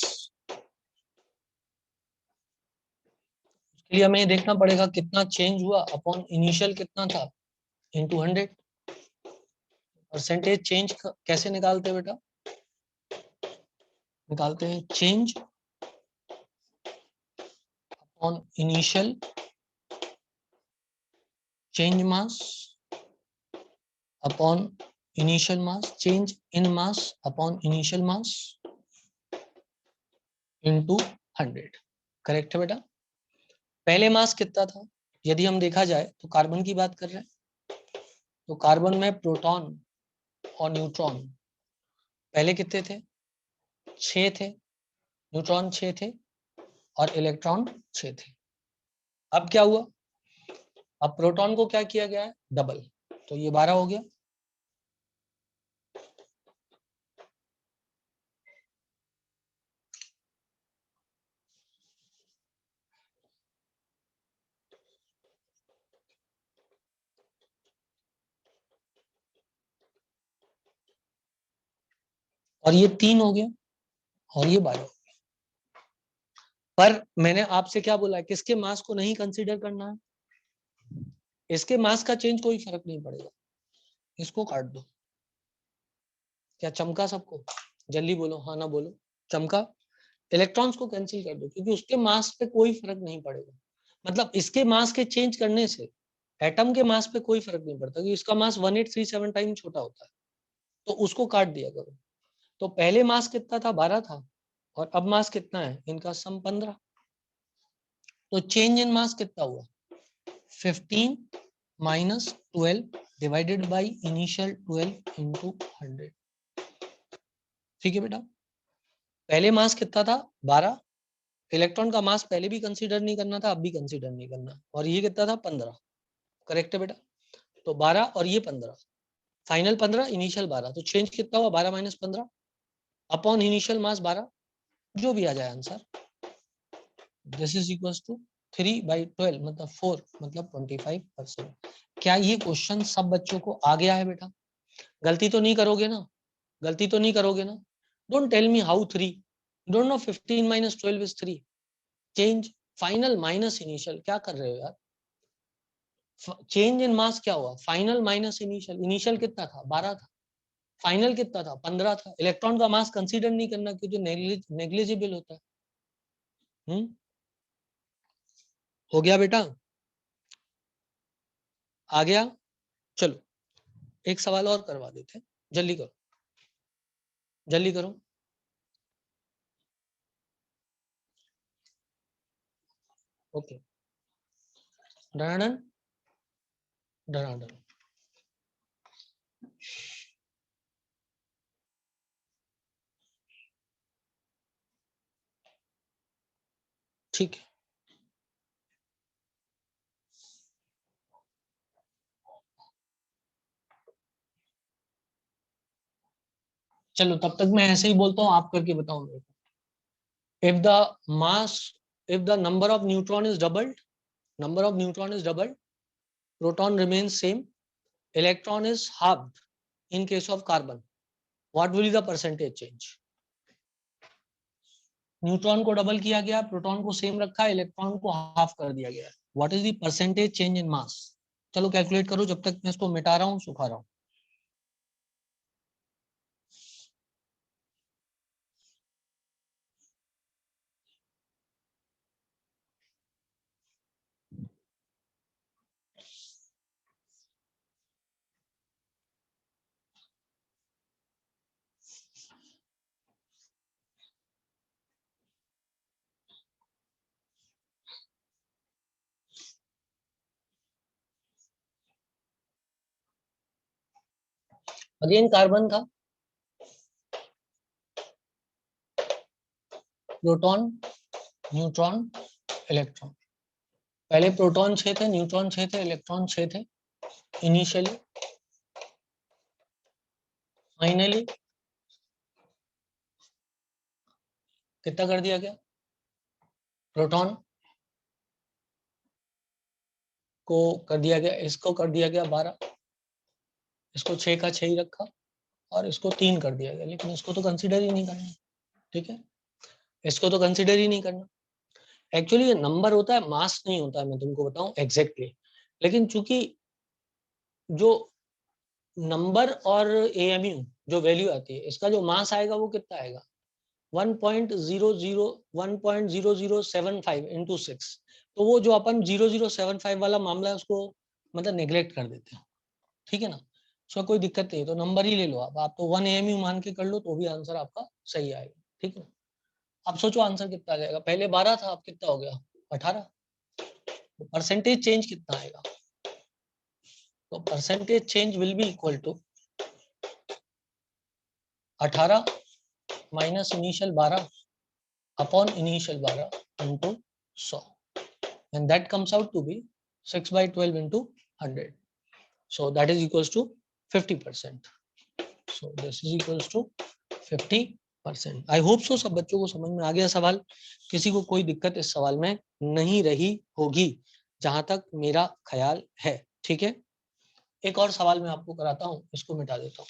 इसके लिए हमें देखना पड़ेगा कितना चेंज हुआ अपॉन इनिशियल कितना था इनटू 100. परसेंटेज चेंज कैसे निकालते हैं बेटा? निकालते हैं change upon initial change mass upon initial mass, change in mass upon initial mass into 100. Correct है बेटा? पहले मास कितना था? यदि हम देखा जाए तो कार्बन की बात कर रहे हैं, तो कार्बन में प्रोटॉन और न्यूट्रॉन पहले कितने थे? 6 थे. न्यूट्रॉन 6 थे और इलेक्ट्रॉन 6 थे. अब क्या हुआ? अब प्रोटॉन को क्या किया गया है? डबल, तो ये 12 हो गया. और ये 3 हो गया और ये 12 हो गया. पर मैंने आपसे क्या बोला है, किसके मास को नहीं कंसीडर करना है? इसके मास का चेंज कोई फर्क नहीं पड़ेगा. इसको काट दो. क्या चमका सबको? जल्दी बोलो, हाँ ना बोलो. चमका. इलेक्ट्रॉन्स को कैंसिल कर दो क्योंकि उसके मास पे कोई फर्क नहीं पड़ेगा. मतलब इसके मास के चेंज करने से एटम के मास पे कोई फर्क नहीं पड़ता क्योंकि इसका मास 1837 टाइम छोटा होता है. तो उसको काट दिया करो. तो पहले मास कितना था? 12 था. और अब मास कितना है? इनका सम 15. तो चेंज इन मास कितना हुआ? 15 minus 12 divided by initial 12 into 100. ठीक है बेटा? पहले मास कितना था? 12. इलेक्ट्रॉन का मास पहले भी कंसीडर नहीं करना था, अब भी कंसीडर नहीं करना. और ये कितना था? 15. करेक्ट है बेटा? तो 12 और ये 15, फाइनल 15, इनिशियल 12. तो चेंज कितना हुआ? 12 माइनस 15, अपॉन इनिशियल मास 12, जो भी आ जाए answer. This is equal to 3/12 मतलब 4 मतलब 25%। क्या ये क्वेश्चन सब बच्चों को आ गया है बेटा? गलती तो नहीं करोगे ना? गलती तो नहीं करोगे ना? Don't tell me how 3, don't know 15 - 12 is 3। Change final minus initial, क्या कर रहे हो यार? चेंज इन मास क्या हुआ? Final minus initial. इनिशियल कितना था? 12 था। फाइनल कितना था? 15 था। इलेक्ट्रॉन का मास कंसीडर नहीं करना क्योंकि नेग्लिजिबल होता है। हो गया बेटा? आ गया? चलो एक सवाल और करवा देते हैं, जल्दी करो, जल्दी करो। Okay, done done. ठीक है, चलो तब तक मैं ऐसे ही बोलता हूँ, आप करके बताओ मेरे को। If the mass, if the number of neutron is doubled, number of neutron is doubled, proton remains same, electron is halved in case of carbon, what will be the percentage change? Neutron को double किया गया, proton को same रखा, electron को half कर दिया गया, what is the percentage change in mass? चलो कैलकुलेट करो जब तक मैं इसको मिटा रहा हूँ, सुखा रहा हूँ। अगेन कार्बन था, प्रोटॉन, न्यूट्रॉन, इलेक्ट्रॉन। पहले प्रोटॉन 6 थे, न्यूट्रॉन 6 थे, इलेक्ट्रॉन 6 थे इनिशियली। फाइनली कितना कर दिया गया? प्रोटॉन को कर दिया गया, इसको कर दिया गया 12, इसको 6 का 6 ही रखा, और इसको 3 कर दिया गया, लेकिन इसको तो कंसीडर ही नहीं करना। ठीक है, इसको तो कंसीडर ही नहीं करना। एक्चुअली ये नंबर होता है, मास नहीं होता है, मैं तुमको बताऊं एग्जैक्टली। लेकिन चूंकि जो नंबर और एएमयू जो वैल्यू आती है, इसका जो मास आएगा वो कितना आएगा? 1.0075 इंटू 6। तो वो जो अपन 0075 वाला मामला है उसको मतलब नेग्लेक्ट कर देते हैं। ठीक है ना? उसमें कोई दिक्कत नहीं है, तो नंबर ही ले लो आप तो 1 एएमयू मान के कर लो तो भी आंसर आपका सही आएगा। ठीक है, अब सोचो आंसर कितना आ जाएगा। पहले 12 था, अब कितना हो गया? 18। तो परसेंटेज चेंज कितना आएगा? तो percentage change will be equal to 18 minus initial 12 upon initial 12 into 100, and that comes out to be 6/12 into 100. So that is equals to 50%. So this is equals to 50%. I hope so सब बच्चों को समझ में आ गया सवाल, किसी को कोई दिक्कत इस सवाल में नहीं रही होगी जहां तक मेरा ख्याल है। ठीक है, एक और सवाल मैं आपको कराता हूं, इसको मिटा देता हूं।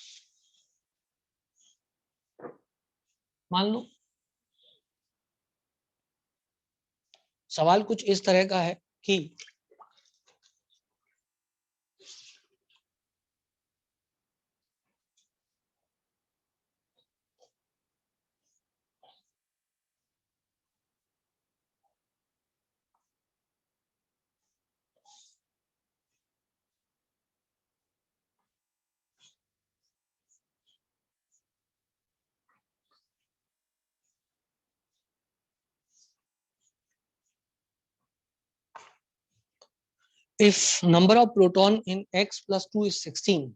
मान लो सवाल कुछ इस तरह का है कि if number of proton in x plus 2 is 16,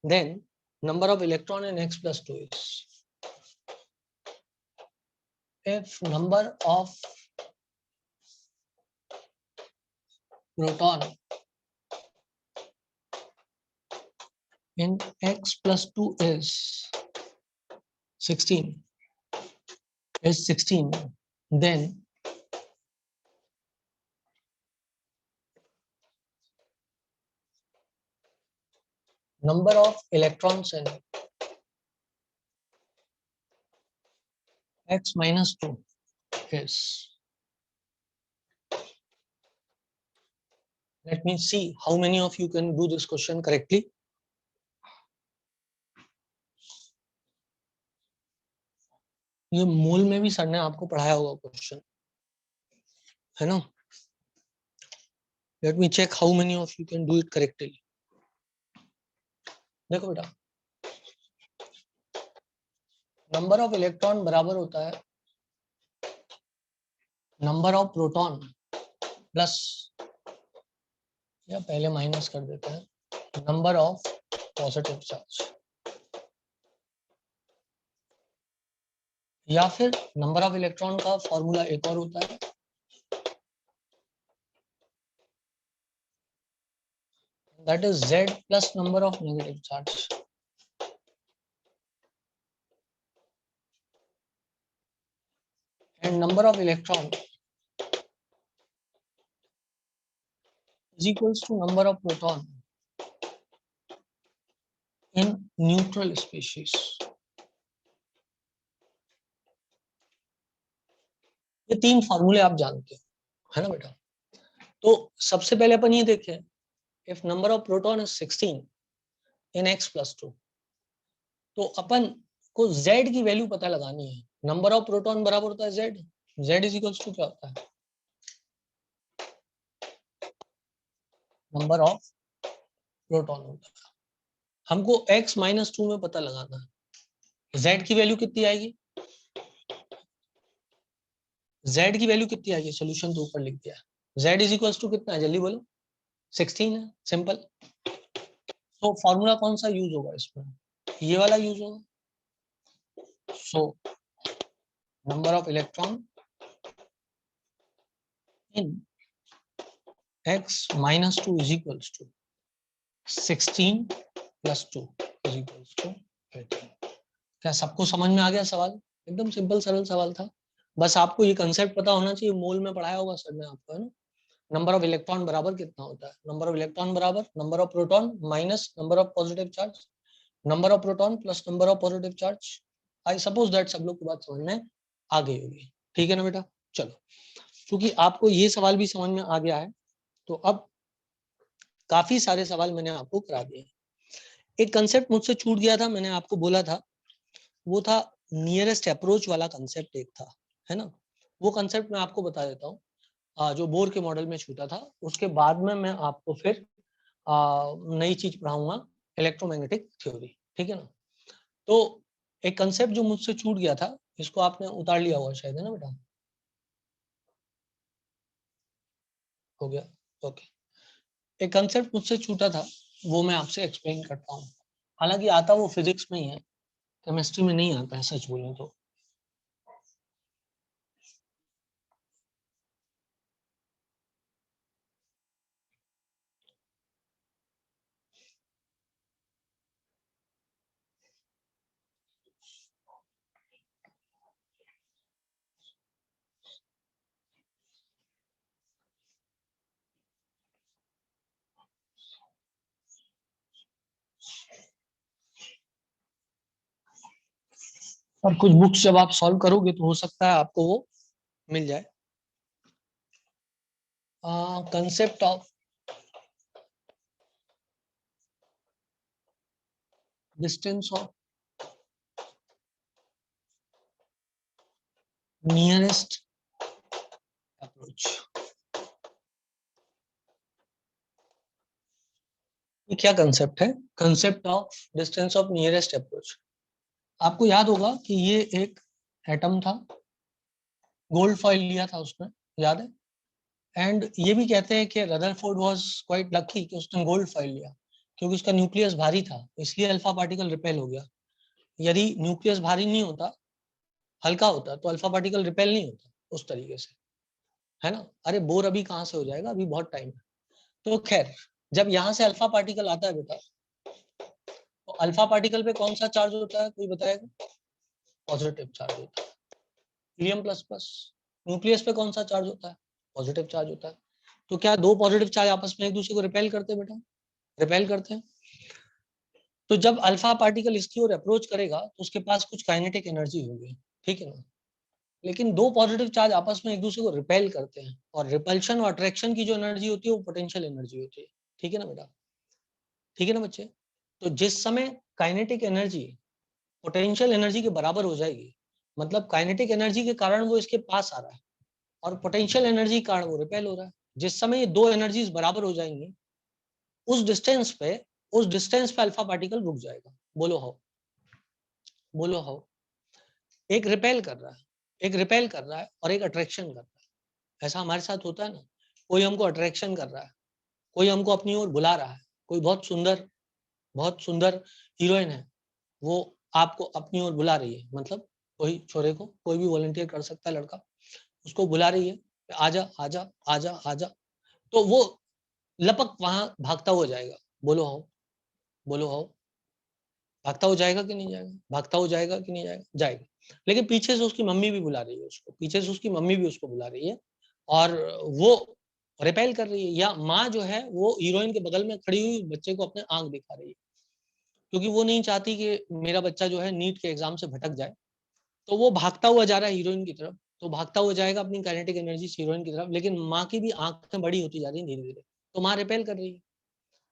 then number of electron in x plus 2 is, if number of proton in x plus 2 is 16 is 16, then number of electrons in x minus 2 is, let me see how many of you can do this question correctly. ये मोल में भी sir ने आपको पढ़ाया होगा question, है ना? Let me check how many of you can do it correctly. देखो बेटा, नंबर ऑफ इलेक्ट्रॉन बराबर होता है नंबर ऑफ प्रोटॉन प्लस, या पहले माइनस कर देते हैं, नंबर ऑफ पॉजिटिव चार्ज, या फिर नंबर ऑफ इलेक्ट्रॉन का फॉर्मूला एक और होता है, that is Z plus number of negative charge. And number of electron is equals to number of proton in neutral species. ये तीन फॉर्मूले आप जानते हो, है ना बेटा? तो सबसे पहले अपन ये देखें, if number of proton is 16 in x plus 2, तो अपन को z की वैल्यू पता लगानी है। नंबर ऑफ प्रोटॉन बराबर होता है z, z is equals to क्या होता है? नंबर ऑफ प्रोटॉन होता है। हमको x माइनस 2 में पता लगाना है, z की वैल्यू कितनी आएगी? z की वैल्यू कितनी आएगी? सोल्यूशन तो ऊपर लिख दिया है, z इज इक्वल्स टू कितना है, जल्दी बोलो? 16 है, सिंपल। तो फॉर्मूला कौन सा यूज होगा इसमें? ये वाला यूज होगा। So number of electron in x minus 2 is equals to 16 plus 2 is equals to 18। क्या सबको समझ में आ गया सवाल? एकदम सिंपल सरल सवाल था, बस आपको ये कंसेप्ट पता होना चाहिए। मोल में पढ़ाया होगा सर ने आपको, है ना? नंबर ऑफ इलेक्ट्रॉन बराबर कितना होता है? नंबर ऑफ इलेक्ट्रॉन बराबर number of proton minus number of positive charge, number of proton plus number of positive charge. I suppose that सब लोग की बात समझ में आ गई होगी, ठीक है ना बेटा? चलो, क्योंकि आपको ये सवाल भी समझ में आ गया है, तो अब काफी सारे सवाल मैंने आपको करा दिए। एक कंसेप्ट मुझसे छूट गया था, मैंने आपको बोला था, वो था नियरेस्ट अप्रोच वाला कंसेप्ट एक था, है ना? वो कंसेप्ट मैं आपको बता देता हूँ, जो बोर के मॉडल में छूटा था। उसके बाद में मैं आपको फिर नई चीज पढ़ाऊंगा, इलेक्ट्रोमैग्नेटिक थ्योरी, ठीक है ना? तो एक कंसेप्ट जो मुझसे छूट गया था, इसको आपने उतार लिया हुआ शायद, है ना बेटा? हो गया, ओके। एक कंसेप्ट मुझसे छूटा था, वो मैं आपसे एक्सप्लेन करता हूँ। हालांकि आता वो फिजिक्स में ही है, केमिस्ट्री में नहीं आता है, सच बोलूं तो। और कुछ बुक्स जब आप सॉल्व करोगे तो हो सकता है आपको वो मिल जाए। Concept of distance of nearest approach, ये क्या कंसेप्ट है? Concept of distance of nearest approach. आपको याद होगा कि ये एक एटम था, गोल्ड फॉइल लिया था उसने, याद है? एंड ये भी कहते हैं कि रदरफोर्ड वाज क्वाइट लकी कि उसने गोल्ड फॉइल लिया, क्योंकि उसका न्यूक्लियस भारी था, इसलिए अल्फा पार्टिकल रिपेल हो गया। यदि न्यूक्लियस भारी नहीं होता, हल्का होता, तो अल्फा पार्टिकल रिपेल नहीं होता उस तरीके से, है ना? अरे बोर अभी कहाँ से हो जाएगा, अभी बहुत टाइम है। तो खैर, जब यहाँ से अल्फा पार्टिकल आता है बेटा, तो अल्फा पार्टिकल पे कौन सा चार्ज होता है, कोई बताएगा? पॉजिटिव चार्ज होता है। हीलियम प्लस प्लस, न्यूक्लियस पे कौन सा चार्ज होता है? पॉजिटिव चार्ज होता है। तो क्या दो पॉजिटिव चार्ज आपस में एक दूसरे को रिपेल करते हैं बेटा? रिपेल करते हैं। तो जब अल्फा पार्टिकल इसकी ओर अप्रोच करेगा तो उसके पास कुछ काइनेटिक एनर्जी होगी, ठीक है ना। लेकिन दो पॉजिटिव चार्ज आपस में एक दूसरे को रिपेल करते हैं, और रिपल्शन और अट्रैक्शन की जो एनर्जी होती है वो पोटेंशियल एनर्जी होती है, ठीक है ना बेटा? ठीक है ना बच्चे? तो जिस समय काइनेटिक एनर्जी पोटेंशियल एनर्जी के बराबर हो जाएगी, मतलब काइनेटिक एनर्जी के कारण वो इसके पास आ रहा है और पोटेंशियल एनर्जी के कारण वो रिपेल हो रहा है, जिस समय ये दो एनर्जीज बराबर हो जाएंगी उस डिस्टेंस पे अल्फा पार्टिकल रुक जाएगा। बोलो हाउ, बोलो हाउ। एक रिपेल कर रहा है, एक रिपेल कर रहा है और एक अट्रैक्शन कर रहा है। ऐसा हमारे साथ होता है ना, कोई हमको अट्रैक्शन कर रहा है, कोई हमको अपनी ओर बुला रहा है, कोई बहुत सुंदर हीरोइन है, वो आपको अपनी ओर बुला रही है, मतलब कोई छोरे को, कोई भी वॉलंटियर कर सकता है लड़का, उसको बुला रही है, आजा आजा आजा आजा, तो वो लपक वहां भागता हुआ जाएगा। बोलो हो, बोलो हो। भागता हो जाएगा कि नहीं जाएगा? भागता हो जाएगा कि नहीं जाएगा? जाएगा। लेकिन पीछे से उसकी मम्मी भी बुला रही है उसको, पीछे से उसकी मम्मी भी उसको बुला रही है और वो रिपेल कर रही है, या माँ जो है वो हीरोइन के बगल में खड़ी हुई बच्चे को अपने आंख दिखा रही है, क्योंकि वो नहीं चाहती कि मेरा बच्चा जो है नीट के एग्जाम से भटक जाए। तो वो भागता हुआ जा रहा है हीरोइन की तरफ, तो भागता हुआ जाएगा अपनी काइनेटिक एनर्जी से हीरोइन की तरफ, लेकिन माँ की भी आंखें बड़ी होती जा रही है धीरे धीरे, तो माँ रिपेल कर रही है।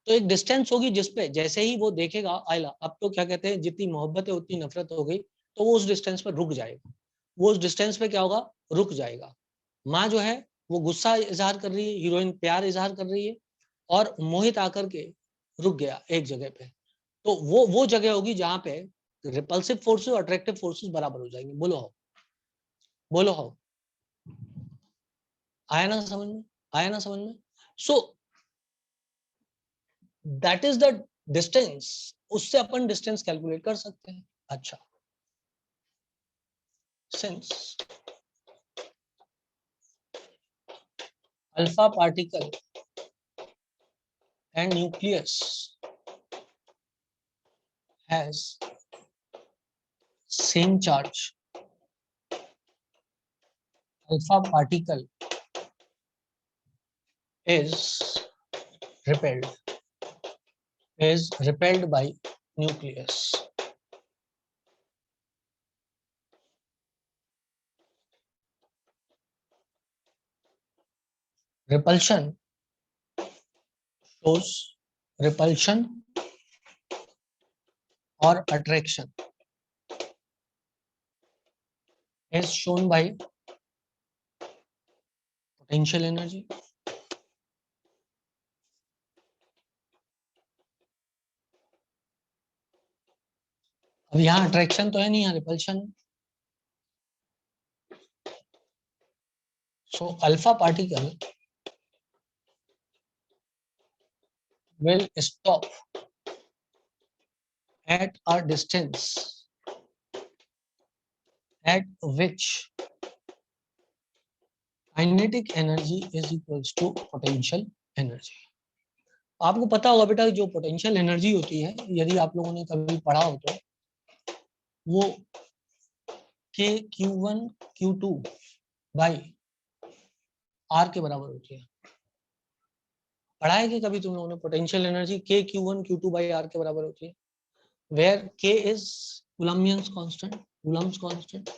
तो एक डिस्टेंस होगी जिसपे जैसे ही वो देखेगा आयला, अब तो क्या कहते हैं, जितनी मोहब्बत है उतनी नफरत हो गई, तो वो उस डिस्टेंस पर रुक जाएगा। वो उस डिस्टेंस पे क्या होगा? रुक जाएगा। माँ जो है वो गुस्सा इजहार कर रही है, हीरोइन प्यार इजहार कर रही है, और मोहित आकर के रुक गया एक जगह पे। तो वो जगह होगी जहां पे रिपल्सिव फोर्सेस और अट्रैक्टिव फोर्सेस बराबर हो जाएंगे। बोलो हो, बोलो हो। आया ना समझ में? आया ना समझ में? So that is the distance, उससे अपन डिस्टेंस कैलकुलेट कर सकते हैं। अच्छा, since alpha particle and nucleus has same charge, alpha particle is repelled by nucleus. Repulsion shows repulsion or attraction is shown by potential energy. अब यहाँ attraction तो है नहीं, यहाँ repulsion. So alpha particle will stop at a distance at which kinetic energy is equals to potential energy. आपको पता होगा बेटा जो पोटेंशियल एनर्जी होती है, यदि आप लोगों ने कभी पढ़ा हो तो वो के Q1 Q2 बाई आर के बराबर होती है। पढ़ा है कि कभी तुम लोगों ने पोटेंशियल एनर्जी के Q1 Q2 बाई आर के बराबर होती है, where K is Coulombian's constant, Coulomb's constant.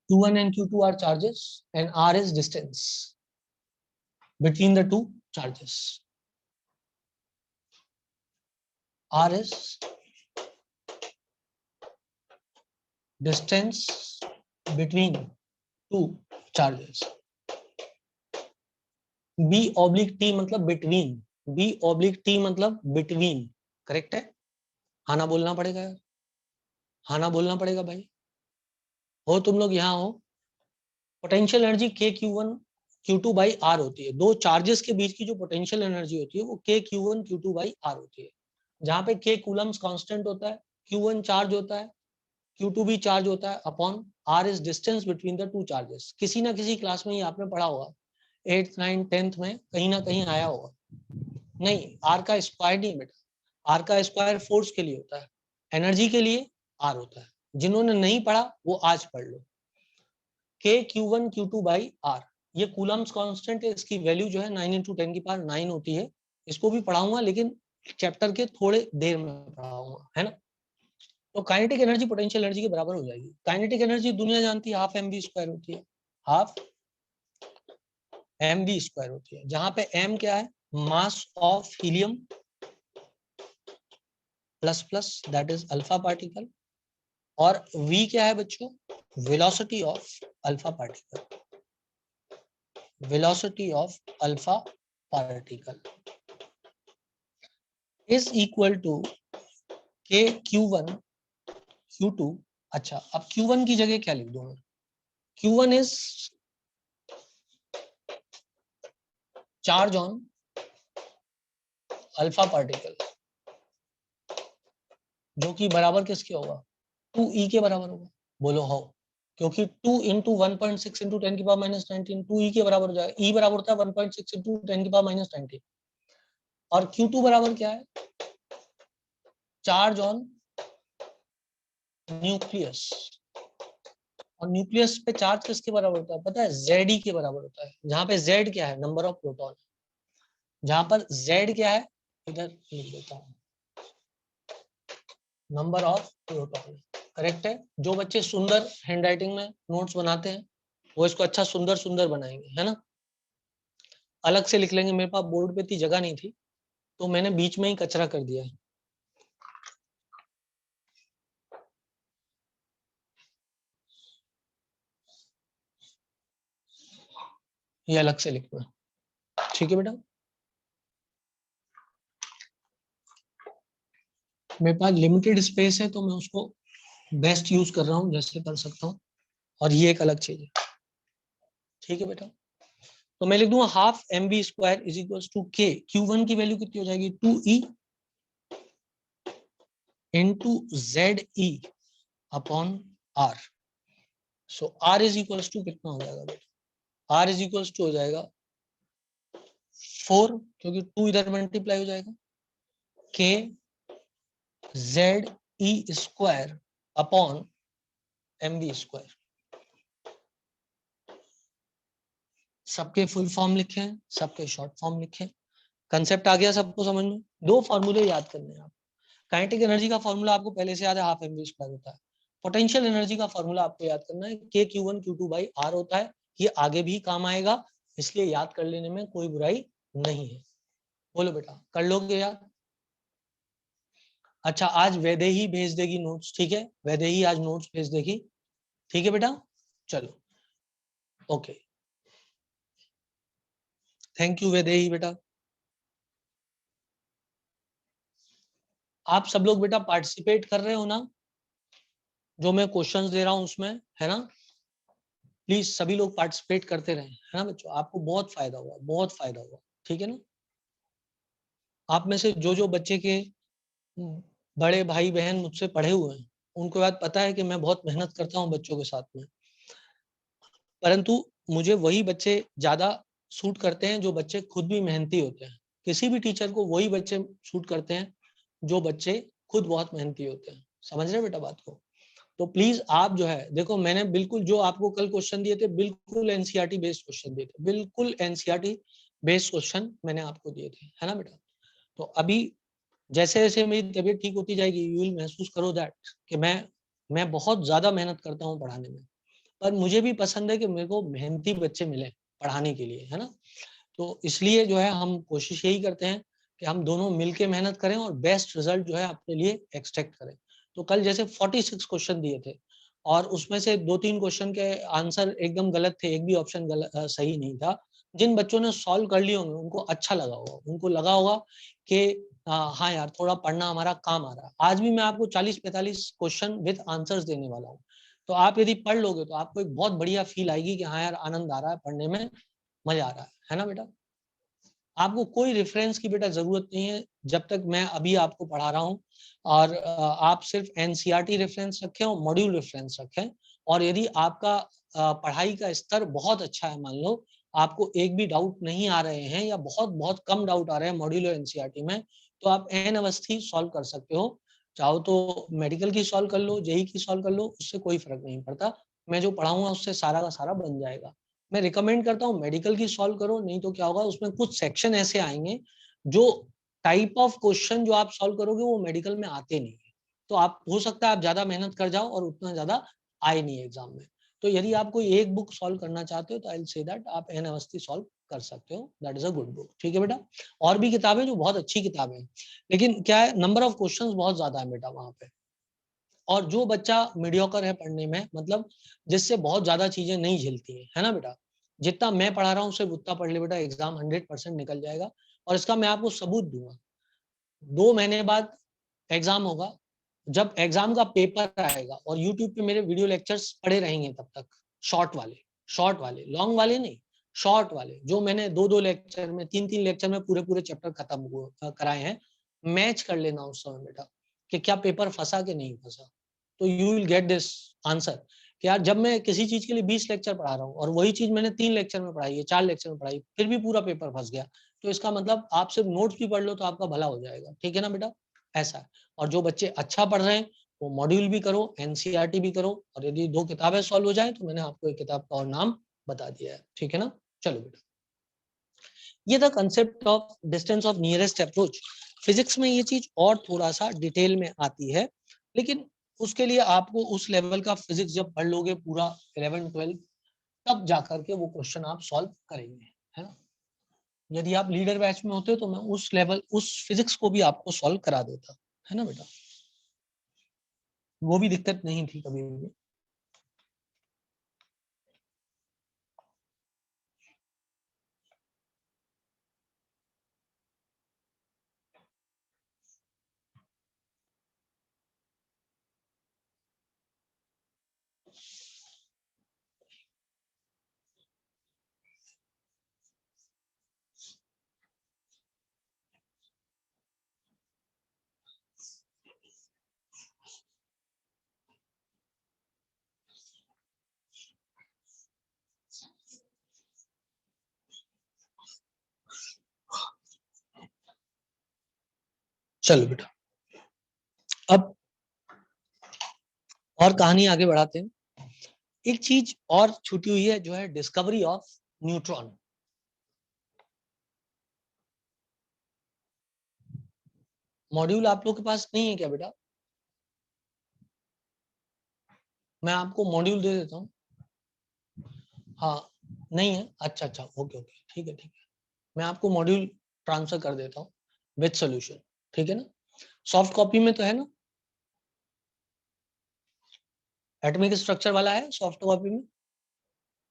Q1 and Q2 are charges and R is distance between the two charges. R is distance between two charges. B oblique T मतलब between, B oblique T मतलब between, correct है? हाँ ना बोलना पड़ेगा यार, हाँ ना बोलना पड़ेगा भाई। हो तुम लोग यहाँ हो। पोटेंशियल एनर्जी के Q1 Q2 बाई आर होती है। दो चार्जेस के बीच की जो पोटेंशियल एनर्जी होती है वो के Q1 Q2 बाई आर होती है, जहाँ पे के कूलम्स कांस्टेंट होता है, Q1 चार्ज होता है, Q2 भी चार्ज होता है, upon R is distance between the two charges. किसी ना किसी क्लास में ही आपने पढ़ा होगा, 8th 9th 10th में कहीं ना कहीं आया होगा। नहीं, R का स्क्वायर नहीं बेटा, आर का स्क्वायर फोर्स के लिए होता है, एनर्जी के लिए आर होता है। जिन्होंने नहीं पढ़ा वो आज पढ़ लो। के Q1 Q2 बाई आर, ये कूलम्स कांस्टेंट है, इसकी वैल्यू जो है 9 × 10⁹ होती है। इसको भी पढ़ाऊंगा लेकिन चैप्टर के थोड़े देर में पढ़ाऊंगा, है ना। तो काइनेटिक एनर्जी पोटेंशियल एनर्जी के बराबर हो जाएगी। काइनेटिक एनर्जी दुनिया जानती है हाफ mv² होती है, हाफ mv² होती है, जहां पे m क्या है, mass of helium plus plus that is alpha particle, और v क्या है बच्चों, velocity of alpha particle, velocity of alpha particle is equal to K Q1 Q2। अच्छा, अब Q1 की जगह क्या लिख दूं मैं, Q1 is charge on alpha particle, जो कि बराबर किसके होगा, 2e के बराबर होगा। बोलो हो, क्योंकि 2 × 1.6 × 10⁻19 2e के बराबर हो जाएगा। e बराबर होता है 1.6 × 10⁻19, और Q2 बराबर क्या है, चार्ज ऑन न्यूक्लियस, और न्यूक्लियस पे चार्ज किसके बराबर होता है पता है, Ze के बराबर होता है। जहां पे Z क्या है, नंबर ऑफ प्रोटॉन, जहां पर Z क्या है, इधर लिख देता हूं, नंबर ऑफ प्रोटॉन। करेक्ट है। जो बच्चे सुंदर हैंडराइटिंग में नोट्स बनाते हैं वो इसको अच्छा सुंदर सुंदर बनाएंगे, है ना। अलग से लिख लेंगे, मेरे पास बोर्ड पे इतनी जगह नहीं थी तो मैंने बीच में ही कचरा कर दिया है। ये अलग से लिखना, ठीक है बेटा। मेरे पास लिमिटेड स्पेस है तो मैं उसको बेस्ट यूज कर रहा हूँ जैसे कर सकता हूँ, और ये एक अलग चीज है, ठीक है बेटा। तो मैं लिख दूंगा half mv² is equal to K, Q1 की वैल्यू कितनी हो जाएगी, 2e into ZE upon R। So R is equal to कितना हो जाएगा बेटा, R इज इक्वल टू हो जाएगा 4, क्योंकि 2 इधर मल्टीप्लाई हो जाएगा, के ZE² अपॉन mv²। सबके फुल फॉर्म लिखे हैं, सबके शॉर्ट फॉर्म लिखे। कंसेप्ट आ गया सबको समझ में। दो फॉर्मूले याद करने हैं आप। काइनेटिक एनर्जी का फॉर्मूला आपको पहले से याद है, हाफ mv² होता है। पोटेंशियल एनर्जी का फॉर्मूला आपको याद करना है, के Q1 Q2 बाई आर होता है। ये आगे भी काम आएगा, इसलिए याद कर लेने में कोई बुराई नहीं है। बोलो बेटा, कर लोगे याद। अच्छा, आज वैदेही भेज देगी नोट्स, ठीक है, वैदेही आज नोट्स भेज देगी, ठीक है बेटा। चलो ओके, थैंक यू वैदेही बेटा। आप सब लोग बेटा पार्टिसिपेट कर रहे हो ना, जो मैं क्वेश्चंस दे रहा हूं उसमें, है ना। प्लीज सभी लोग पार्टिसिपेट करते रहे, है ना बच्चों, आपको बहुत फायदा हुआ, बहुत फायदा हुआ, ठीक है ना। आप में से जो जो बच्चे के बड़े भाई बहन मुझसे पढ़े हुए हैं उनको बात पता है कि मैं बहुत मेहनत करता हूँ बच्चों के साथ में, परंतु मुझे वही बच्चे ज्यादा सूट करते हैं जो बच्चे खुद भी मेहनती होते हैं। किसी भी टीचर को वही बच्चे सूट करते हैं जो बच्चे खुद बहुत मेहनती होते हैं। समझ रहे बेटा बात को। तो प्लीज आप जो है देखो, मैंने बिल्कुल जो आपको कल क्वेश्चन दिए थे बिल्कुल एनसीईआरटी बेस्ड क्वेश्चन दिए थे, बिल्कुल एनसीईआरटी बेस्ड क्वेश्चन मैंने आपको दिए थे, है ना बेटा। तो अभी जैसे जैसे मेरी तबीयत ठीक होती जाएगी यू विल महसूस करो दैट कि मैं बहुत ज्यादा मेहनत करता हूँ पढ़ाने में, पर मुझे भी पसंद है कि मेरे को मेहनती बच्चे मिले पढ़ाने के लिए, है ना। तो इसलिए जो है हम कोशिश यही करते हैं कि हम दोनों मिलके मेहनत करें और बेस्ट रिजल्ट जो है अपने लिए एक्सट्रैक्ट करें। तो कल जैसे 46 क्वेश्चन दिए थे और उसमें से 2-3 क्वेश्चन के आंसर एकदम गलत थे, एक भी ऑप्शन सही नहीं था। जिन बच्चों ने सॉल्व कर लिए होंगे उनको अच्छा लगा होगा, उनको लगा होगा कि हाँ यार थोड़ा पढ़ना हमारा काम आ रहा है। आज भी मैं आपको 40-45 क्वेश्चन विद आंसर्स देने वाला हूँ, तो आप यदि पढ़ लोगे तो आपको एक बहुत बढ़िया फील आएगी कि हाँ यार आनंद आ रहा है पढ़ने में, मजा आ रहा है ना बेटा। आपको कोई रेफरेंस की बेटा जरूरत नहीं है जब तक मैं अभी आपको पढ़ा रहा हूँ, और आप सिर्फ एनसीईआरटी रेफरेंस रखें और मॉड्यूल रेफरेंस रखें। और यदि आपका पढ़ाई का स्तर बहुत अच्छा है, मान लो आपको एक भी डाउट नहीं आ रहे हैं या बहुत बहुत कम डाउट आ रहे हैं मॉड्यूल और एनसीईआरटी में, तो आप एन अवस्थी सॉल्व कर सकते हो, चाहो तो मेडिकल की सॉल्व कर लो, जेई की सॉल्व कर लो, उससे कोई फर्क नहीं पड़ता। मैं जो पढ़ाऊंगा उससे सारा का सारा बन जाएगा। मैं रिकमेंड करता हूँ मेडिकल की सॉल्व करो, नहीं तो क्या होगा उसमें कुछ सेक्शन ऐसे आएंगे जो टाइप ऑफ क्वेश्चन जो आप सॉल्व करोगे वो मेडिकल में आते नहीं है। तो आप हो सकता है आप ज्यादा मेहनत कर जाओ और उतना ज्यादा आए नहीं एग्जाम में। तो यदि आप कोई एक बुक सॉल्व करना चाहते हो तो आई विल से दैट आप एन अवस्थी सॉल्व कर सकते हो, that is a good book. ठीक है बेटा, और भी किताबें जो बहुत अच्छी किताबें हैं, लेकिन क्या है नंबर ऑफ क्वेश्चंस बहुत ज्यादा है बेटा वहां पे। और जो बच्चा मीडियोकर है पढ़ने में, मतलब जिससे बहुत ज्यादा चीजें नहीं झेलती है ना बेटा, जितना मैं पढ़ा रहा हूँ सिर्फ उतना पढ़ ले बेटा, एग्जाम 100% निकल जाएगा। और इसका मैं आपको सबूत दूंगा। 2 महीने बाद एग्जाम होगा, जब एग्जाम का पेपर आएगा और यूट्यूब पे मेरे वीडियो लेक्चर्स पड़े रहेंगे तब तक, शॉर्ट वाले, शॉर्ट वाले, लॉन्ग वाले नहीं, शॉर्ट वाले, जो मैंने 2-2 लेक्चर में, 3-3 लेक्चर में पूरे पूरे चैप्टर खत्म कराए हैं। मैच कर लेना उस समय बेटा कि क्या पेपर फंसा कि नहीं फंसा। तो you will get this answer कि यार जब मैं किसी चीज के लिए 20 लेक्चर पढ़ा रहा हूँ और वही चीज मैंने 3 लेक्चर में पढ़ाई है, 4 लेक्चर में पढ़ाई, फिर भी पूरा पेपर फंस गया, तो इसका मतलब आप सिर्फ नोट्स भी पढ़ लो तो आपका भला हो जाएगा। ठीक है ना बेटा, ऐसा है। और जो बच्चे अच्छा पढ़ रहे हैं वो मॉड्यूल भी करो, एनसीईआरटी भी करो, और यदि 2 किताबें सॉल्व हो जाए तो मैंने आपको एक किताब का और नाम बता दिया है। ठीक है ना, चलो बेटा, ये था concept of distance of nearest approach. Physics में ये चीज और थोड़ा सा डिटेल में आती है, लेकिन उसके लिए आपको उस लेवल का फिजिक्स जब पढ़ लोगे पूरा 11-12, तब जाकर के वो क्वेश्चन आप सॉल्व करेंगे, है ना। यदि आप लीडर बैच में होते तो मैं उस लेवल, उस फिजिक्स को भी आपको सॉल्व करा देता, है ना बेटा, वो भी दिक्कत नहीं थी कभी भी। चलो बेटा, अब और कहानी आगे बढ़ाते हैं। एक चीज और छूटी हुई है जो है डिस्कवरी ऑफ न्यूट्रॉन। मॉड्यूल आप लोग के पास नहीं है क्या बेटा? मैं आपको मॉड्यूल दे देता हूँ। हाँ, नहीं है, अच्छा अच्छा, ओके ओके, ठीक है ठीक है, मैं आपको मॉड्यूल ट्रांसफर कर देता हूँ विद सोल्यूशन। ठीक है ना, सॉफ्ट कॉपी में तो है ना, एटॉमिक स्ट्रक्चर वाला है सॉफ्ट कॉपी में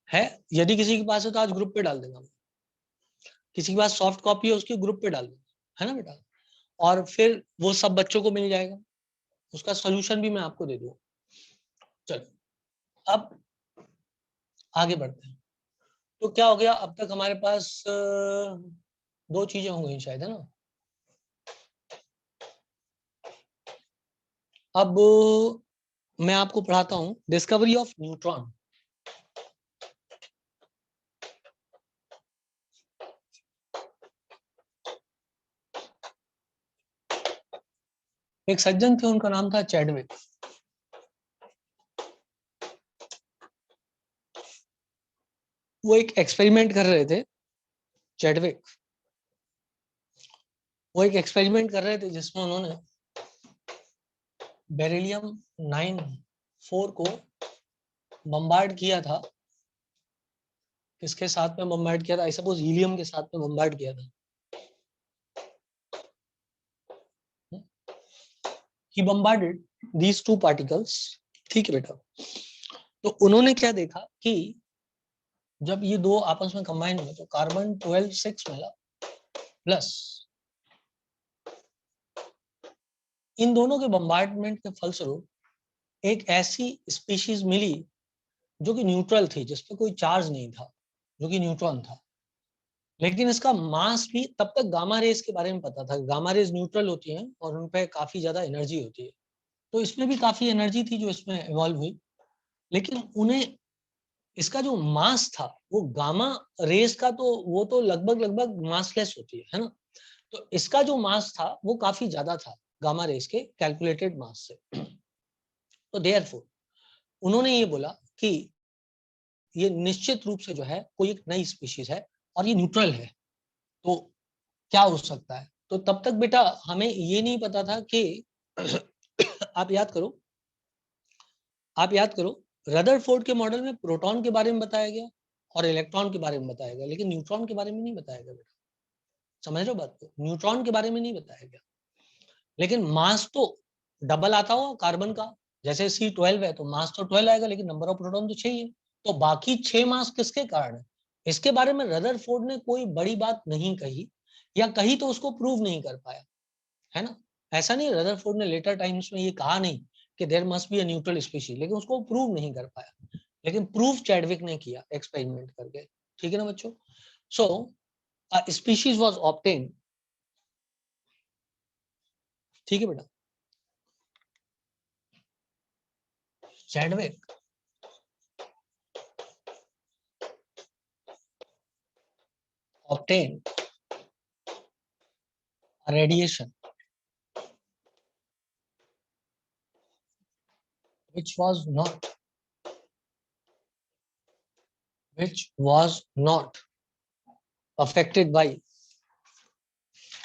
है। यदि किसी के पास है तो आज ग्रुप पे डाल देना, किसी के पास सॉफ्ट कॉपी है उसकी ग्रुप पे डाल देना, है ना बेटा। और फिर वो सब बच्चों को मिल जाएगा, उसका सोल्यूशन भी मैं आपको दे दूंगा। चलो, अब आगे बढ़ते हैं। तो क्या हो गया, अब तक हमारे पास 2 चीजें हो गई शायद, है ना। अब मैं आपको पढ़ाता हूं डिस्कवरी ऑफ न्यूट्रॉन। एक सज्जन थे, उनका नाम था चैडविक। वो एक एक्सपेरिमेंट कर रहे थे, चैडविक। वो एक एक्सपेरिमेंट कर रहे थे जिसमें उन्होंने बेरिलियम 94 को बम्बार्ड किया था। किसके साथ में बम्बार्ड किया था? आई सपोज हीलियम के साथ में बम्बार्ड किया था। ही बम्बार्डेड दीज 2 पार्टिकल्स। ठीक है बेटा, तो उन्होंने क्या देखा कि जब ये 2 आपस में कंबाइन हुए तो कार्बन 12 6 मिला प्लस इन दोनों के बम्बार्डमेंट के फलस्वरूप एक ऐसी स्पीशीज मिली जो कि न्यूट्रल थी, जिसपे कोई चार्ज नहीं था, जो कि न्यूट्रॉन था। लेकिन इसका मास भी, तब तक गामा रेज के बारे में पता था, गामा रेज न्यूट्रल होती हैं और उन पे काफी ज्यादा एनर्जी होती है, तो इसमें भी काफी एनर्जी थी जो इसमें इवॉल्व हुई। लेकिन उन्हें इसका जो मास था वो गामा रेज का, तो वो तो लगभग लगभग मासलेस होती है ना। तो इसका जो मास था वो काफी ज्यादा था गामा रेस के कैलकुलेटेड मास से। तो देयरफॉर उन्होंने ये बोला कि ये निश्चित रूप से जो है कोई एक नई स्पीशीज है और ये न्यूट्रल है, तो क्या हो सकता है। तो तब तक बेटा हमें ये नहीं पता था कि आप याद करो, रदरफोर्ड के मॉडल में प्रोटॉन के बारे में बताया गया और इलेक्ट्रॉन के बारे में बताया गया, लेकिन न्यूट्रॉन के बारे में नहीं बताया गया बेटा। समझ रहे हो बात को, न्यूट्रॉन के बारे में नहीं बताया गया। लेकिन मास तो डबल आता हो कार्बन का, जैसे C12 है तो मास तो 12 आएगा, लेकिन नंबर ऑफ प्रोटॉन तो 6 ही है। तो बाकी 6 मास किसके कारण है, इसके बारे में रदरफोर्ड ने कोई बड़ी बात नहीं कही, या कही तो उसको प्रूव नहीं कर पाया, है ना। ऐसा नहीं रदरफोर्ड ने लेटर टाइम्स में ये कहा नहीं कि there must be a neutral species, लेकिन उसको प्रूव नहीं कर पाया, लेकिन प्रूफ चैडविक ने किया एक्सपेरिमेंट करके। ठीक है ना बच्चों। सो स्पीशीज वाज ऑब्टेन्ड। ठीक है बेटा, Chadwick obtained a radiation which was not affected by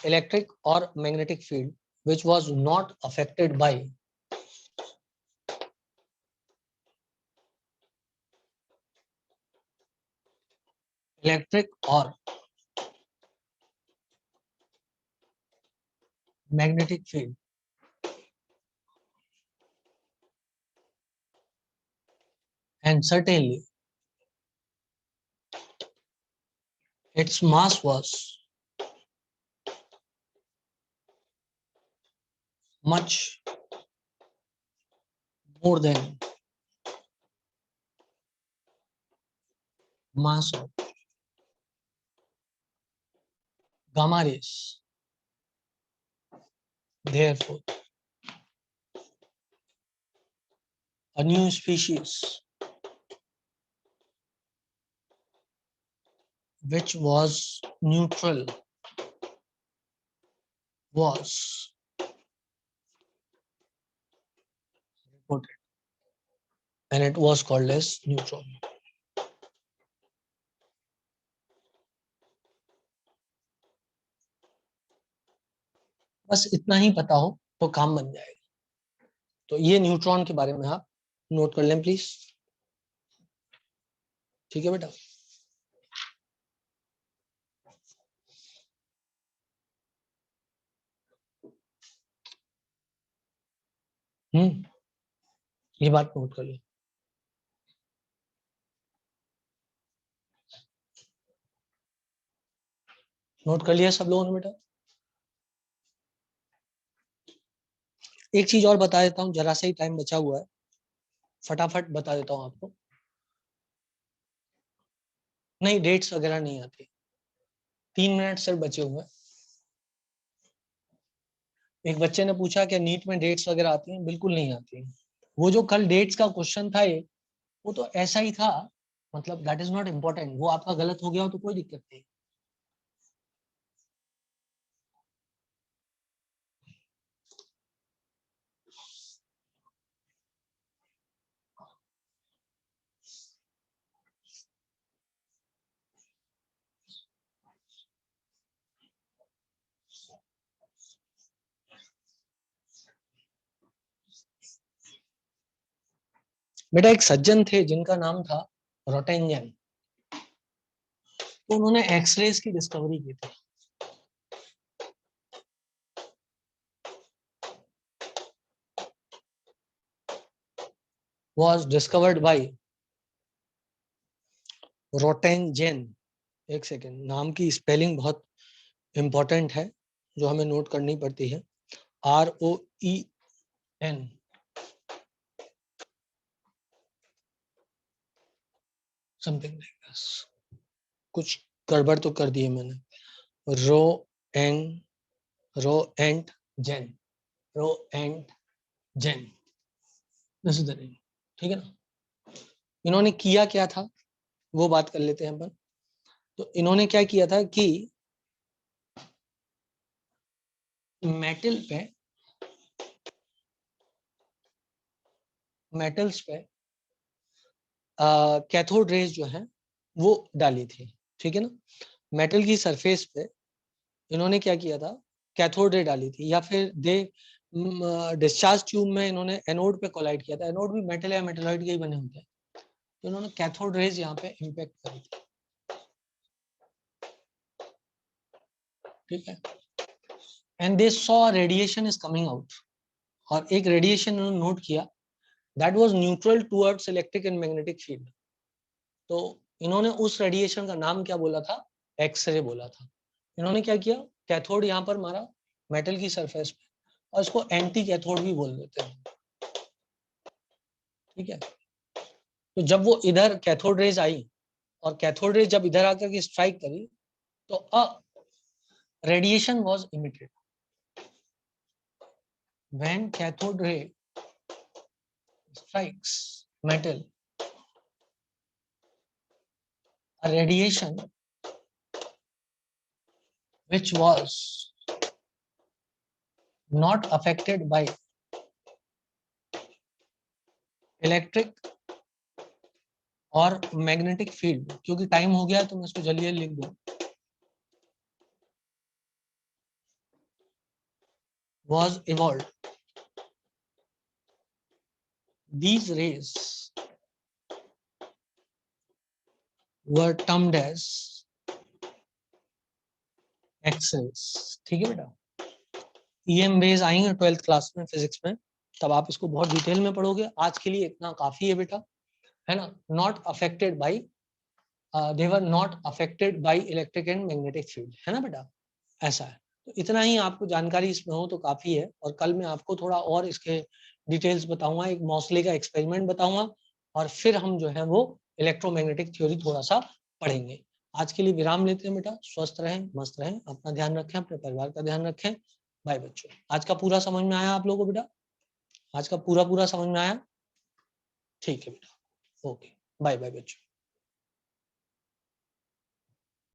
electric or magnetic field, which was not affected by electric or magnetic field, and certainly its mass was much more than mass of gamma rays. Therefore, a new species which was neutral was reported, and it was called as neutron. बस इतना ही पता हो तो काम बन जाएगा। तो ये न्यूट्रॉन के बारे में आप नोट कर लें प्लीज। ठीक है बेटा। ये बात नोट कर लो। नोट कर लिया सब लोगों ने बेटा। एक चीज और बता देता हूँ, जरा सा ही टाइम बचा हुआ है, फटाफट बता देता हूँ आपको। नहीं, डेट्स वगैरह नहीं आती, 3 मिनट सिर्फ बचे हुए हैं। एक बच्चे ने पूछा कि नीट में डेट्स वगैरह आती हैं, बिल्कुल नहीं आती। वो जो कल डेट्स का क्वेश्चन था ये, वो तो ऐसा ही था, मतलब दैट इज नॉट इम्पोर्टेंट। वो आपका गलत हो गया हो तो कोई दिक्कत नहीं। बेटा एक सज्जन थे जिनका नाम था रोटेंजन, तो उन्होंने एक्सरेज की डिस्कवरी की थी। was discovered by रोटेंजन। एक सेकेंड, नाम की स्पेलिंग बहुत इंपॉर्टेंट है जो हमें नोट करनी पड़ती है। ROEN something like this. कुछ गड़बड़ तो कर दी है मैंने। रो एंड जेन, रो एंड जेन, दिस इज द नेम। ठीक है ना। इन्होंने किया क्या था वो बात कर लेते हैं अपन। तो इन्होंने क्या किया था कि मेटल्स पे कैथोड रेज जो है वो डाली थी, ठीक है ना। मेटल की सरफेस पे इन्होंने क्या किया था, कैथोड रे डाली थी, या फिर दे डिस्चार्ज ट्यूब में इन्होंने एनोड पे कोलाइड किया था। एनोड भी मेटल या मेटलॉइड के ही बने होते हैं, तो इन्होंने कैथोड रेज यहाँ पे इम्पैक्ट करी थी, ठीक है। And they saw radiation is coming out, और एक रेडिएशन इन्होंने नोट किया, that was neutral towards electric and magnetic field. तो इन्होंने उस रेडिएशन का नाम क्या बोला था, एक्सरे बोला था। इन्होंने क्या किया, कैथोड यहाँ पर मारा मेटल की सरफेस पे, और इसको एंटी कैथोड भी बोल देते हैं, ठीक है। तो जब वो इधर कैथोड रेज आई, और कैथोड रेज जब इधर आकर के स्ट्राइक करी, तो a radiation was emitted. When cathode ray strikes metal, a radiation which was not affected by electric और मैग्नेटिक फील्ड, क्योंकि टाइम हो गया है तो मैं इसको जल्दी लिख दूं, was evolved. These rays were termed as X-rays, ठीक है बेटा। EM रेज आएंगे 12th क्लास में फिजिक्स में, तब आप इसको बहुत डिटेल में पढ़ोगे। आज के लिए इतना काफी है बेटा, है ना। Not affected by, they were not affected by electric and magnetic field, है ना बेटा, ऐसा है। तो इतना ही आपको जानकारी इसमें हो तो काफी है, और कल मैं आपको थोड़ा और इसके डिटेल्स बताऊंगा, एक मॉसले का एक्सपेरिमेंट बताऊंगा, और फिर हम जो है वो इलेक्ट्रोमैग्नेटिक थ्योरी थोड़ा सा पढ़ेंगे। आज के लिए विराम लेते हैं बेटा, स्वस्थ रहें, मस्त रहें, अपना ध्यान रखें, अपने परिवार का ध्यान रखें। बाय बच्चों। आज का पूरा समझ में आया आप लोगों को बेटा, आज का पूरा समझ में आया, ठीक है बेटा, ओके, बाय बाय बच्चों।